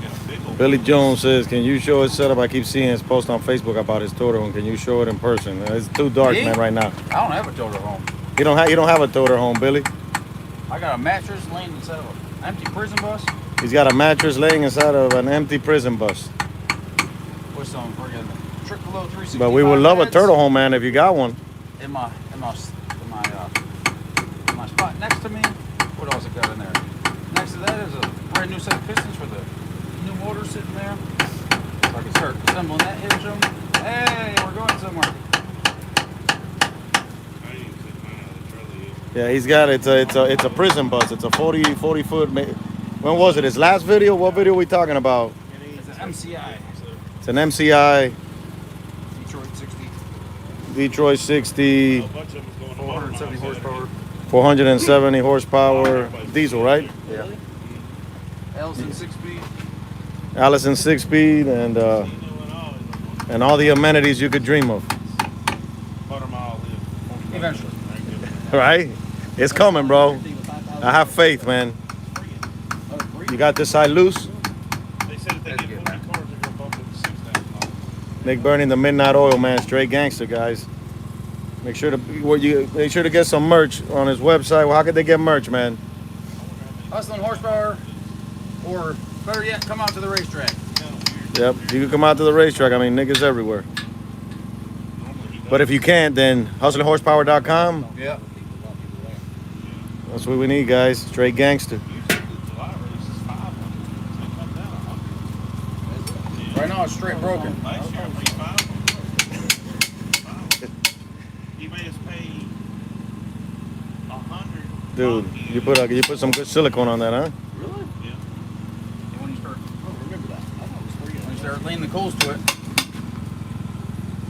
Got a big old Billy Jones says, can you show his setup? I keep seeing his post on Facebook about his toter home. Can you show it in person? It's too dark, Me? man, right now. I don't have a toter home. You don't have a toter home, Billy. I got a mattress laying inside of an empty prison bus He's got a mattress laying inside of an empty prison bus. with some friggin' Trickolo 365 But we would love a beds turtle home, man, if you got one. in my spot next to me. What else I got in there? Next to that is a brand new set of pistons for the new motor sitting there. So I can start assembling that hitch them. Hey, we're going somewhere. I didn't even take mine out of the trailer yet. Yeah, he's got it's a prison bus. It's a 40 foot. When was it? His last video? What video are we talking about? It's an MCI. It's an MCI Detroit 60. Detroit 60, A bunch of them was going to 470 horsepower. 470 horsepower diesel, right? Yeah. Ellison 6-speed. Allison 6-speed and all the amenities you could dream of. Buttermile live. Eventually. Right? It's coming, bro. I have faith, man. You got this side loose? They said if they get 40 cars, they're going to bump it to $6,000. Nick burning the midnight oil, man. Straight gangster, guys. Make sure to get some merch on his website. Well, how could they get merch, man? Hustlin horsepower, or better yet, come out to the racetrack. Yep, you can come out to the racetrack. I mean, niggas everywhere. But if you can't, then hustlinghorsepower.com. Yeah. That's what we need, guys. Straight gangster. Usually the July release is 500. It's going to come down 100. Right now it's straight broken. Last year, I paid 500. He made us pay 100. Dude, you put some good silicone on that, huh? Really? Yeah. And when you start, Remember that. I thought it was free. when you start laying the coals to it, you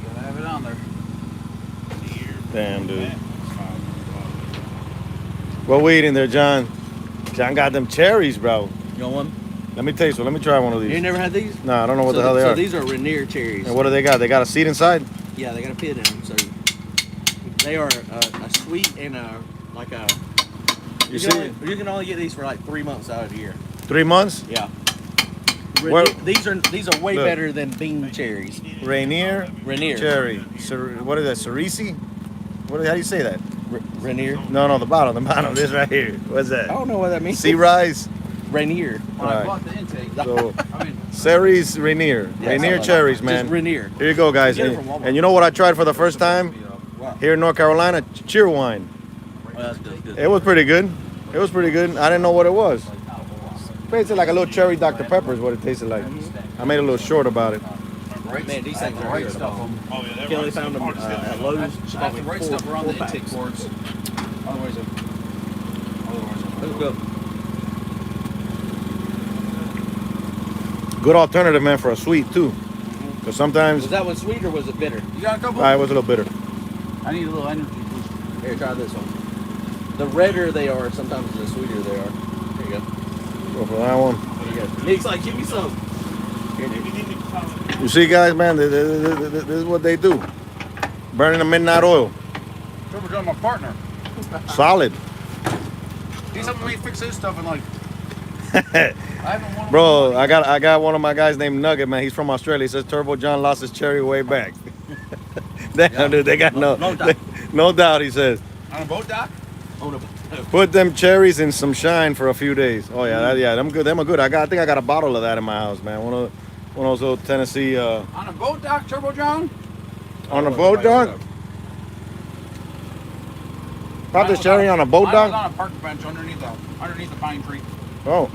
gotta have it on there. The year. Damn, dude. That was 500. What weed in there, John? John got them cherries, bro. You want one? Let me taste one. Let me try one of You these. ain't never had these? Nah, I don't know what so, the hell they so are. these are Rainier cherries. And what do they got? They got a seed inside? Yeah, they got a pit in them. So they are a sweet and a like a. You You can only get these for like 3 months out of the year. 3 months? Yeah. Where- These are way Look. better than bean cherries. Rainier Rainier. cherry. What is that? Cerisi? How do you say that? Rainier. No, the bottom. This right here. What's I that? don't know what that means. Sea rise. Rainier. When Right. I bought the intake, So I mean, Ceres Rainier. Yeah, Rainier something like cherries, that. man. Just Rainier. Here you go, guys. You get it from Walmart. And you know what I tried for the first time Wow. here in North Carolina? Cheer wine. Well, that's good. It was pretty good. It was pretty good. I didn't know what it was. Tasted like a little cherry Dr. Pepper is what it tasted like. I made a little short about it. right, Man, these I have things the are right here at stuff. home. Oh yeah, that Kelly right found them stuff part's at still Lowe's. I She have bought the me right four- stuff around the 4 intake packs. cords. Otherwise, Let's go. Good alternative, man, for a sweet too. Because sometimes Was that one sweet or was it bitter? you got a couple? I was a little bitter. I need a little energy boost. Here, try this one. The redder they are, sometimes the sweeter they are. Here you go. Go for that one. Here you go. Nick's like, give me some. Here, Nick. You see, guys, man, this is what they do. Burning the midnight oil. Turbo John, my partner. Solid. He's helping me fix his stuff and like. I haven't won. Bro, I got one of my guys named Nugget, man. He's from Australia. He says Turbo John lost his cherry way back. Damn, Yeah. dude, they got No doubt. no doubt, he says. On a boat dock? Oh, no. Put them cherries in some shine for a few days. Oh yeah, them good. Them are good. I think I got a bottle of that in my house, man. One of those little Tennessee On a boat dock, Turbo John? on a boat dock. Pop this cherry on a boat Mine was dock. on a park bench underneath the pine tree. Oh,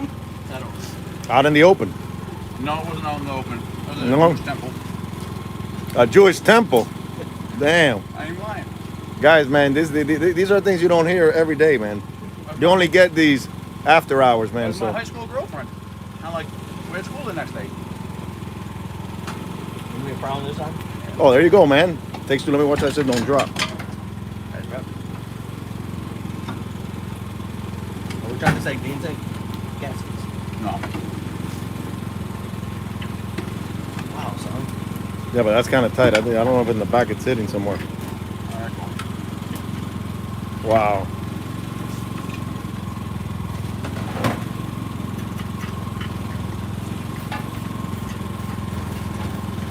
I don't. out in the open. No, it wasn't out in the open. It was No. a Jewish temple. A Jewish temple. Damn, I ain't lying. guys, man, these are things you don't hear every day, man. You only get these after hours, That man. was my So high school girlfriend. And like, we had school the next day. You be a problem this time? oh, there you go, man. Takes two. Let me watch that shit don't drop. Are we trying to save the intake gaskets? No. Wow, son. Yeah, but that's kind of tight. I don't know if in the back it's sitting somewhere. All right, cool. Wow.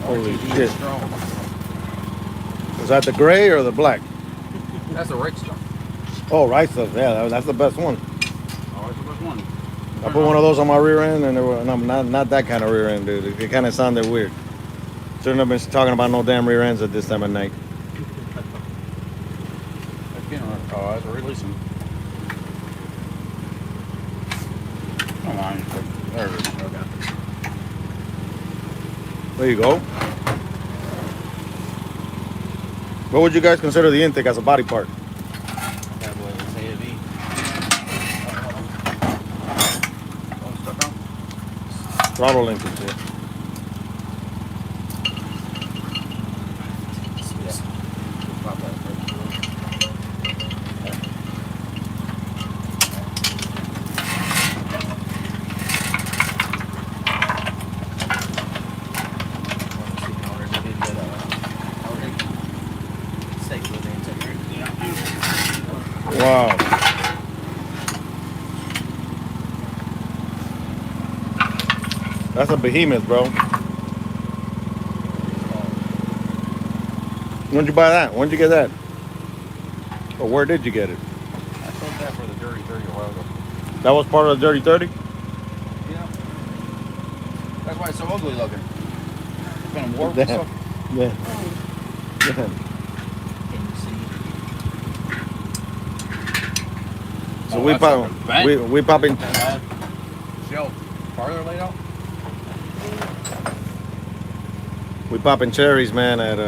Holy RTD shit. is strong. Was that the gray or the black? That's the right stuff. Oh, right stuff. Yeah, that's the best one. Oh, that's the best one. I put one of those on my rear end, and not that kind of rear end, dude. It kind of sounded weird. Shouldn't have been talking about no damn rear ends at this time of night. That's getting that's releasing. Come on. There it is. Okay. There you go. What would you guys consider the intake as a body part? That was heavy. Oh, stuck on. Throttle linkage. Yeah. Pop that first. Wow. That's a behemoth, bro. When'd you buy that? When'd you get that? Or where did you get it? I sold that for the Dirty 30 a while ago. That was part of the Dirty 30? Yeah. That's why it's so ugly looking. It's been warped and Damn. stuff. Yeah. Damn. Can you see? So Oh, we that's pop, like a vent. we popping See how farther laid out? we popping cherries, man, at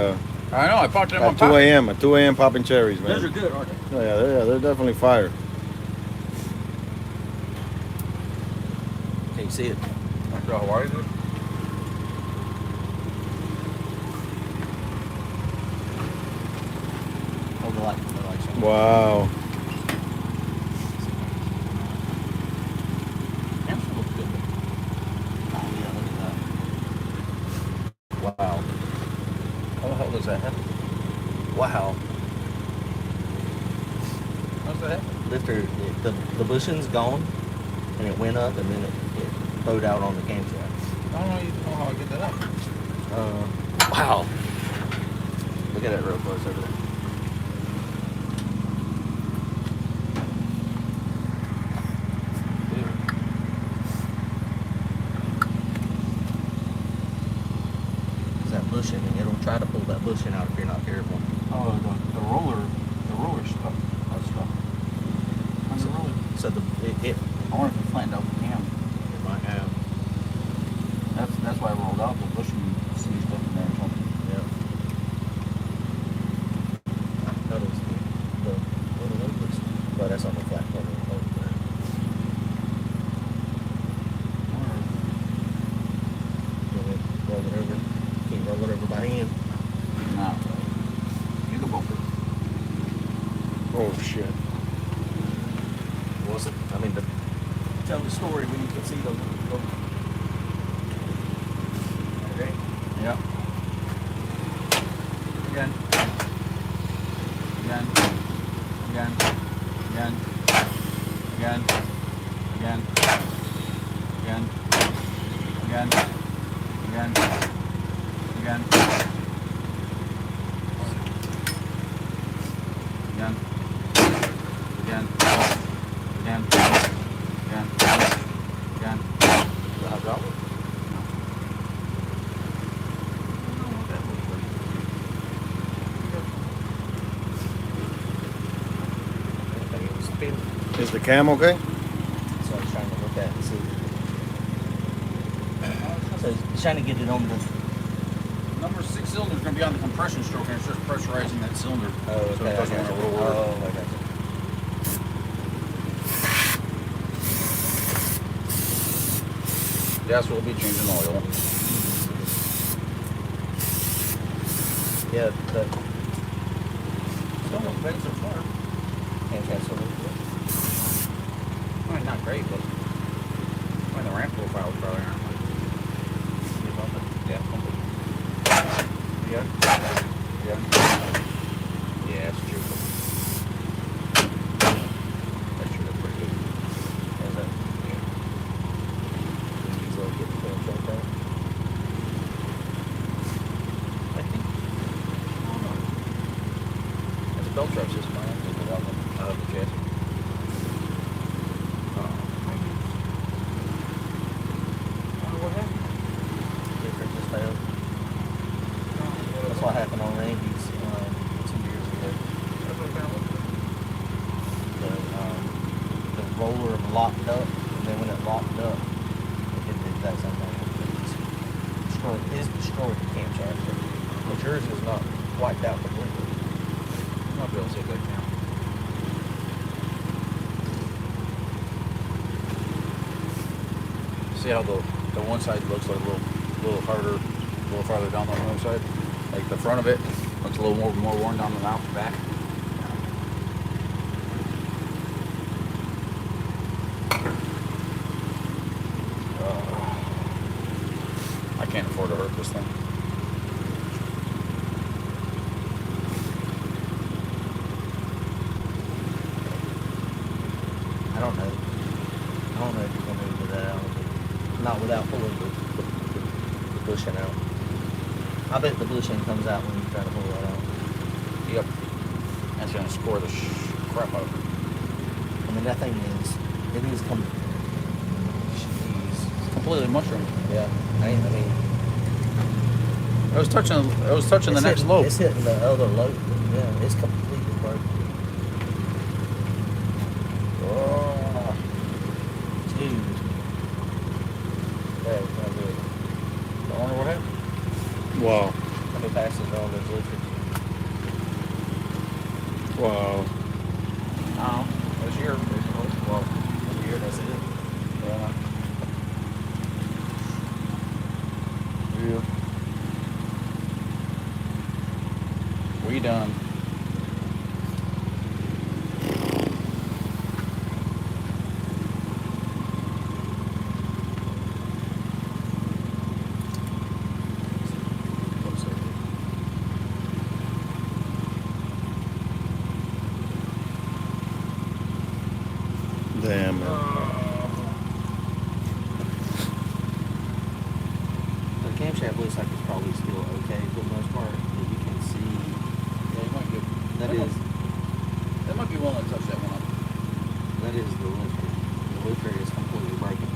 I know, I popped them on 2 a.m. At 2 a.m. popping cherries, Those are man. good, aren't they? Oh, yeah, they're definitely fire. Can you see it? After Hawaii, dude. Hold the light. The light's on. Wow. Hamster looks good. Oh, yeah, look at that. Wow. How the hell does that happen? Wow. How's that happen? Lifter, the bushing's gone, and it went up, and then it bowed out on the camshaft. I don't know how I get that up. Wow. Look at that real close over there. It's that bushing, and it'll try to pull that bushing out if you're not careful. Oh, the roller stuff. That stuff. On the roller. So it I wonder if it flattened out the cam. might have. That's why I rolled out the bushing seized up in there. Oh shit. Was it? I mean, to tell the story when you can see the okay. Yep. Again. Again. Again. Again. Again. Again. Again. Again. Again. Again. Again. Again. Again. Again. Again. Drop it. Is the cam okay? So I was trying to look at it and see. So he's trying to get it on the. Number 6 cylinder is going to be on the compression stroke, and it's just pressurizing that cylinder. Oh, So okay. it doesn't want to roll over. Oh, okay. Gas will be changing oil. Yeah, the. Still looks better so far. Can't catch so good. I mean, not great, but I mean, the ramp profiles probably aren't like. Yeah. Yeah. Yeah. Yeah, that's true. That's true. That's pretty good. Is that? Yeah. So get the cam check out. I think. I don't know. That's a belt drive system. I have to go out of the chassis. What happened? Different just failed. That's what happened on Randy's 2 years ago. The roller locked up, and then when it locked up, it did the exact same thing. It destroyed the camshaft. But yours is not wiped out completely. I'm not be able to see if that count. See how the one side looks like a little harder, a little farther down than the other side. Like the front of it looks a little more worn down than the back. I can't afford to hurt this thing. I don't know. I don't know if you're gonna move that out. Not without pulling the bushing out. I bet the bushing comes out when you try to pull that out. Yep. That's gonna score the crap out of it. I mean, that thing is, it is It's completely mushroomed. yeah. I mean, I was touching the it's next hitting- lobe. It's hitting the other lobe. Yeah, it's completely broken. Oh, dude. That was not good. I wonder what happened. Wow. How many passes are on those lifters? Wow. This year, basically. Well, this year, that's it. Yeah. Yeah. We done. Damn. Man. The camshaft looks like it's probably still okay for the most part, but you can see Yeah, you might get. that is That might be one that touched that one up. the lifter. The lifter is completely broken.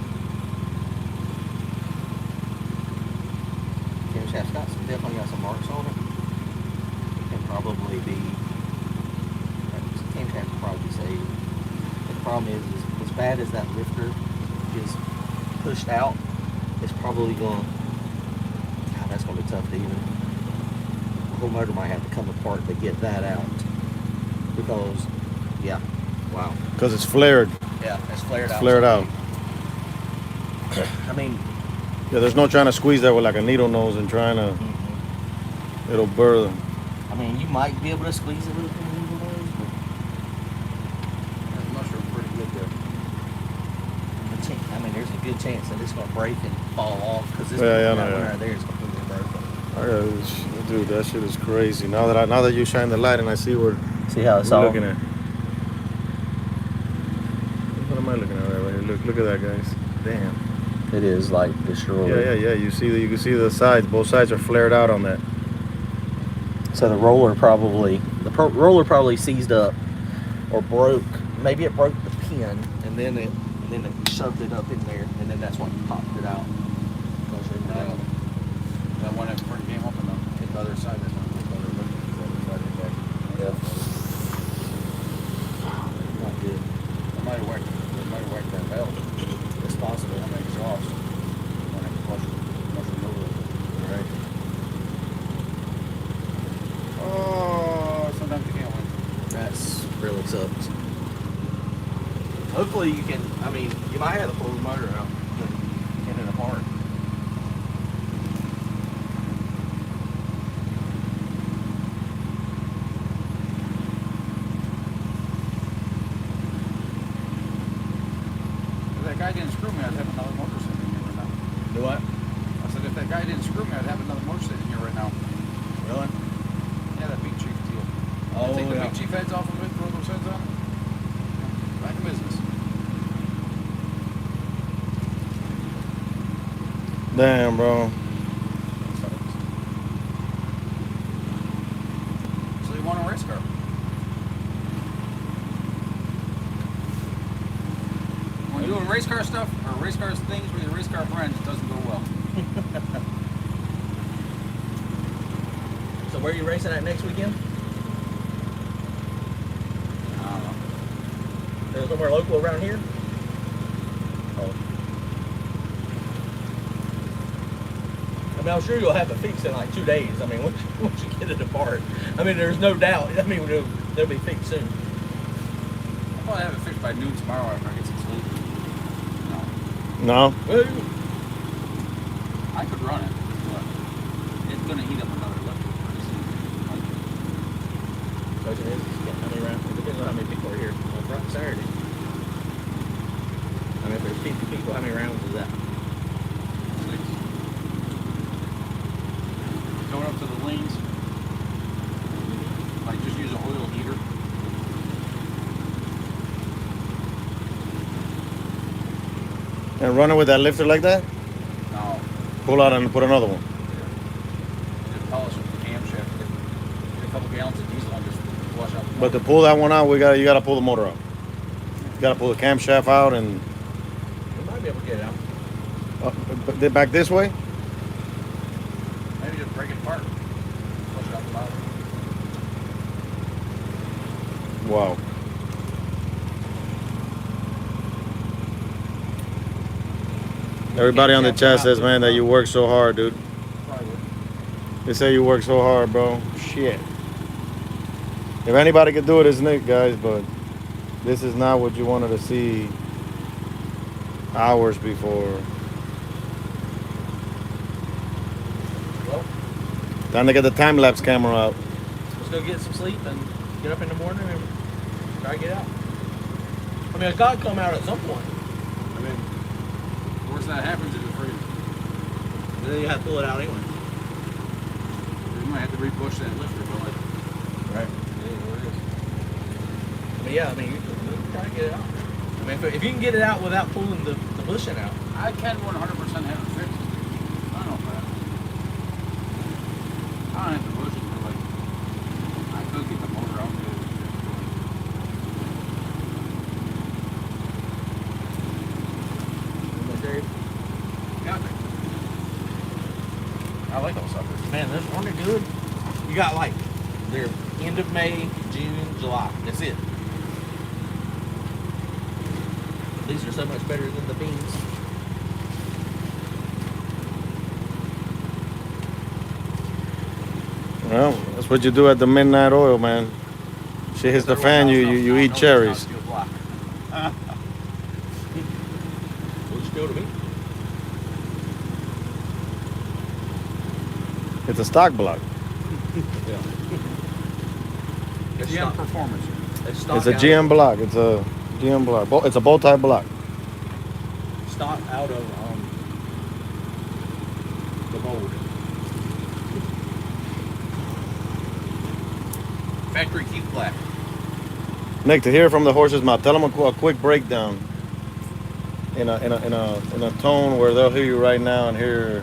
Camshaft's definitely got some marks on it. It can probably be camshaft can probably be saved. But the problem is as bad as that lifter is pushed out, it's probably going. God, that's going to be tough to even. The whole motor might have to come apart to get that out because, yeah, wow, Because it's flared. yeah, it's flared out. Flared out. I mean, Yeah, there's no trying to squeeze that with like a needle nose and trying to. It'll burn. I mean, you might be able to squeeze it with a needle nose, but good chance that it's gonna break and fall off because this Yeah, one yeah. right there is completely broken. Dude, that shit is crazy. Now that you shine the light and I see what See how it's we're all. looking at. What am I looking at right here? Look at that, guys. Damn. It is like destroyed. Yeah. You can see the sides. Both sides are flared out on that. So the roller probably seized up or broke. Maybe it broke the pin and then it shoved it up in there and then that's what popped it out. That one that front came up and hit the other side. That's not the other looking. Yeah. Not good. It might have whacked that valve. It's possible. On the exhaust. When it flushed over. Right. Oh, sometimes you can't win. That's really sucks. Hopefully you can. I mean, you might have to pull the motor out and get it apart. If that guy didn't screw me, I'd have another motor sitting in here right now. Do what? I said, if that guy didn't screw me, I'd have another motor sitting in here right now. Really? Yeah, that Big Chief deal. Oh, Take the yeah. Big Chief heads off of it, throw those heads on it. Back in business. Damn, bro. So you want a race car? When you're doing race car stuff or race car things with your race car friends, it doesn't go well. So where are you racing at next weekend? I don't know. There's somewhere local around here? Oh. I mean, I'm sure you'll have it fixed in like 2 days. I mean, once you get it apart. I mean, there's no doubt. I mean, they'll be fixed soon. I'll probably have it fixed by noon tomorrow after I get some sleep. No. No? Well, I could run it, but it's going to heat up another electric pretty soon. question is, how many rounds? It depends on how many people are here on Saturday. I mean, if there's 50 people, how many rounds is that? Going up to the lanes, like just use an oil heater. And run it with that lifter like that? No, Pull out and put another one. just polish with the camshaft. Get a couple gallons of diesel and just flush out the But to motor. pull that one out, you gotta pull the motor out. You gotta pull the camshaft out and You might be able to get it out. back this way. Maybe just break it apart. Flush out the bottom. Wow. Everybody on the chat says, man, that you work so hard, dude. Probably would. They say you work so hard, bro. Shit. If anybody could do it, it's Nick, guys, but this is not what you wanted to see hours before. Well, Time to get the time-lapse camera out. let's go get some sleep and get up in the morning and try to get out. I mean, it's got to come out at some point. I mean, the worst that happens is it freezes. And then you have to pull it out anyway. You might have to re-push that lifter, but like, Right. it is what it is. I mean, yeah, I mean, you can try to get it out. I mean, if you can get it out without pulling the bushing out. I can 100% have it fixed. I know that. I don't have the bushing, but like, I could get the motor out there. Yeah, I like those suckers. Man, those aren't they good? You got like, they're end of May, June, July. That's it. These are so much better than the beans. Well, that's what you do at the midnight oil, man. Shit hits the fan, you eat cherries. Looks good to me. It's a stock block. Yeah. It's GM stock- Performance. it's stock It's a out. GM block. It's a GM block. It's a bow tie block. stock out of the mold. Factory keep black. Nick, to hear from the horse's mouth, tell them a quick breakdown in a tone where they'll hear you right now and hear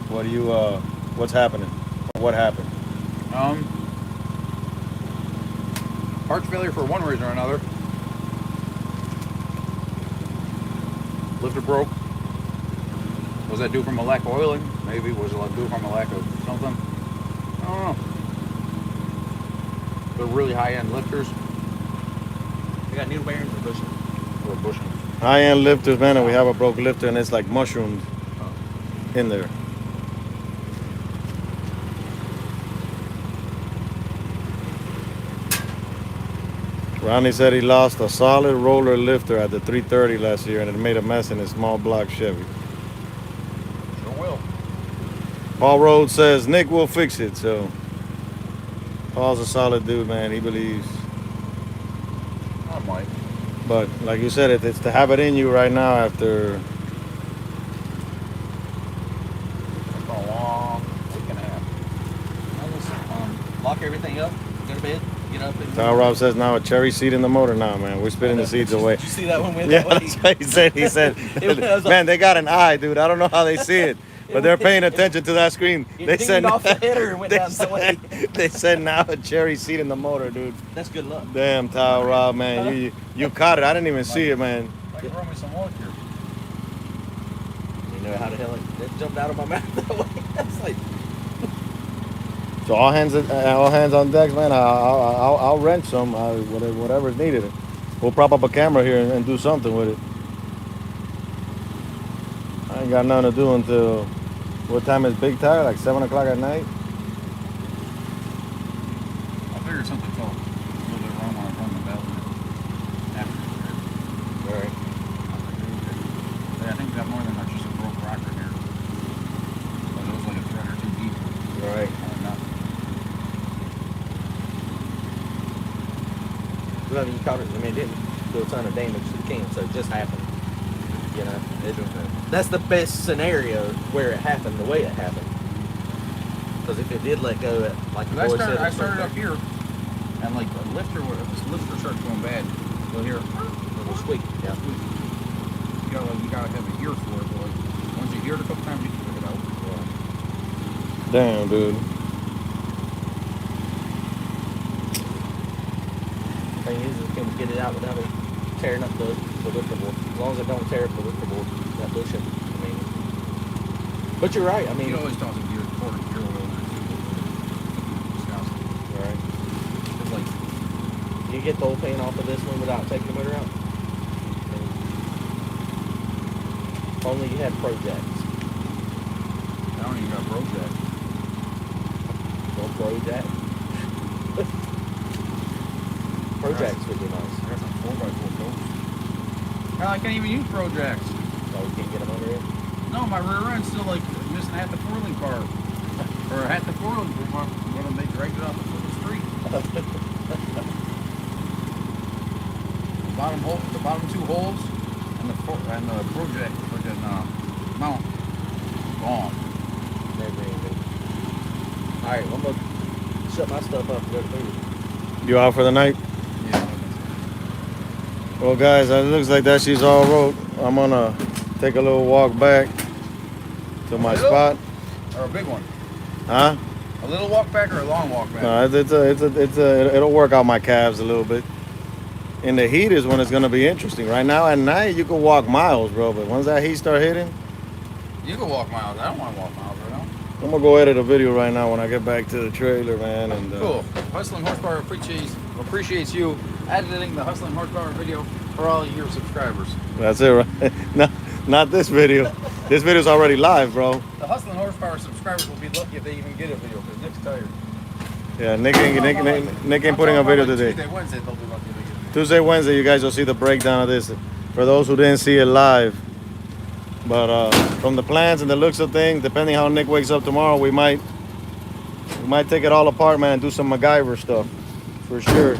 what's happening, or what happened. Parts failure for one reason or another. Lifter broke. Was that due from a lack of oiling? Maybe. Was it due from a lack of something? I don't know. They're really high-end lifters. They got needle bearings or bushing. Or bushing. High-end lifters, man, and we have a broke lifter, and it's like mushroomed in there. Ronnie said he lost a solid roller lifter at the 330 last year, and it made a mess in his small block Chevy. Sure will. Paul Rhodes says Nick will fix it, so Paul's a solid dude, man. He believes. I might. But like you said, it's to have it in you right now after. It's been a long week and a half. Lock everything up, go to bed, get up. And Kyle Rob says now a cherry seat in the motor now, man. We're spitting the seeds away. Did you see that one went Yeah, that way? that's what he said. He said, It was like- man, they got an eye, dude. I don't know how they see it, but they're paying attention to that screen. It They dinged said, off the header and went they down that way. said, they said now a cherry seat in the motor, dude. That's good luck. Damn, Kyle Rob, man, you caught it. I didn't even see it, man. I can throw me some luck here. You know how the hell it jumped out of my mouth that way? That's like, So all hands on deck, man. I'll wrench some, whatever's needed. We'll prop up a camera here and do something with it. I ain't got nothing to do until what time is big tire? Like 7 o'clock at night. I figured something felt a little bit wrong when I run the belt after the trip. all right. I was like, okay. Hey, I think we got more than just a broke rocker here. But it was like a thread or two deep. All right. Well, you caught it. I mean, it didn't do a ton of damage to the camp, so it just happened. You know, that's the best scenario where it happened, the way it happened. Because if it did let go, like the boy said, I started up here, and like the lifter, this lifter starts going bad. You'll hear a little squeak. Yeah. squeak. You gotta have an ear for it. But like, once you hear it a couple times, you can pick it out. Damn, dude. Thing is, can we get it out without it tearing up the lifter board? As long as it don't tear up the lifter board, that bushing. I mean, but you're right. I mean, You always toss a gear, quarter gear oil in there too. Disgusting. right. It's like, You get the old paint off of this one without taking the motor out. If only you had Pro Jacks. I don't even got broke that. Well, Pro Jack. Pro Jacks would be nice. I got some 4x4 coats. Hell, I can't even use Pro Jacks. So we can't get them under it. No, my rear end's still like missing half the four-link bar. Or half the four-link bar when they dragged it off the fucking street. The bottom two holes and the Pro Jack fucking mount gone. Never even. Alright, I'm gonna shut my stuff up and go to bed. You out for the night? Yeah. Well, guys, it looks like that she's all wrote. I'm gonna take a little walk back to my spot. Or a big one. Huh? A little walk back or a long walk back? No, it'll work out my calves a little bit. In the heat is when it's gonna be interesting. Right now at night you can walk miles, bro. But once that heat start hitting, You can walk miles. I don't want to walk miles right now. I'm gonna go edit a video right now when I get back to the trailer, man. And Cool. Hustlin Horsepower appreciates you editing the Hustlin Horsepower video for all your subscribers. That's it, right? No, not this video. This video's already live, bro. The Hustlin Horsepower subscribers will be lucky if they even get a video because Nick's tired. Yeah, Nick ain't putting a video today. Tuesday, Wednesday, they'll be lucky if they get a video. Tuesday, Wednesday, you guys will see the breakdown of this. For those who didn't see it live. But from the plans and the looks of things, depending how Nick wakes up tomorrow, we might take it all apart, man, and do some MacGyver stuff. For sure.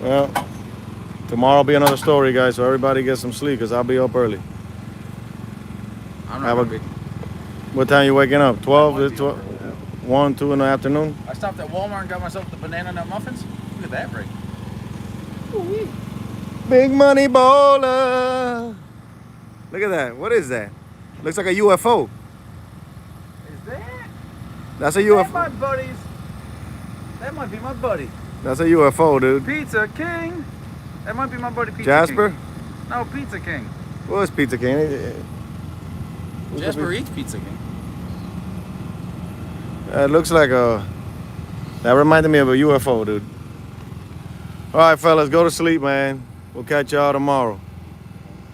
Well, Tomorrow will be another story, guys. So everybody get some sleep, cause I'll be up early. I'm Have not a- gonna be. What time you waking up? 12? I might be 12? up early, 1, 2 in the afternoon? yeah. I stopped at Walmart and got myself the banana nut muffins. Look at that rig. Big money baller. Look at that. What is that? Looks like a UFO. Is that? That's a Is that my UFO. buddies? That might be my buddy. That's a UFO, dude. Pizza King. That might be my buddy Pizza Jasper? King. No, Pizza King. What's Pizza King? Jasper eats Pizza King. It looks like a. That reminded me of a UFO, dude. All right, fellas, go to sleep, man. We'll catch y'all tomorrow.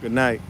Good night.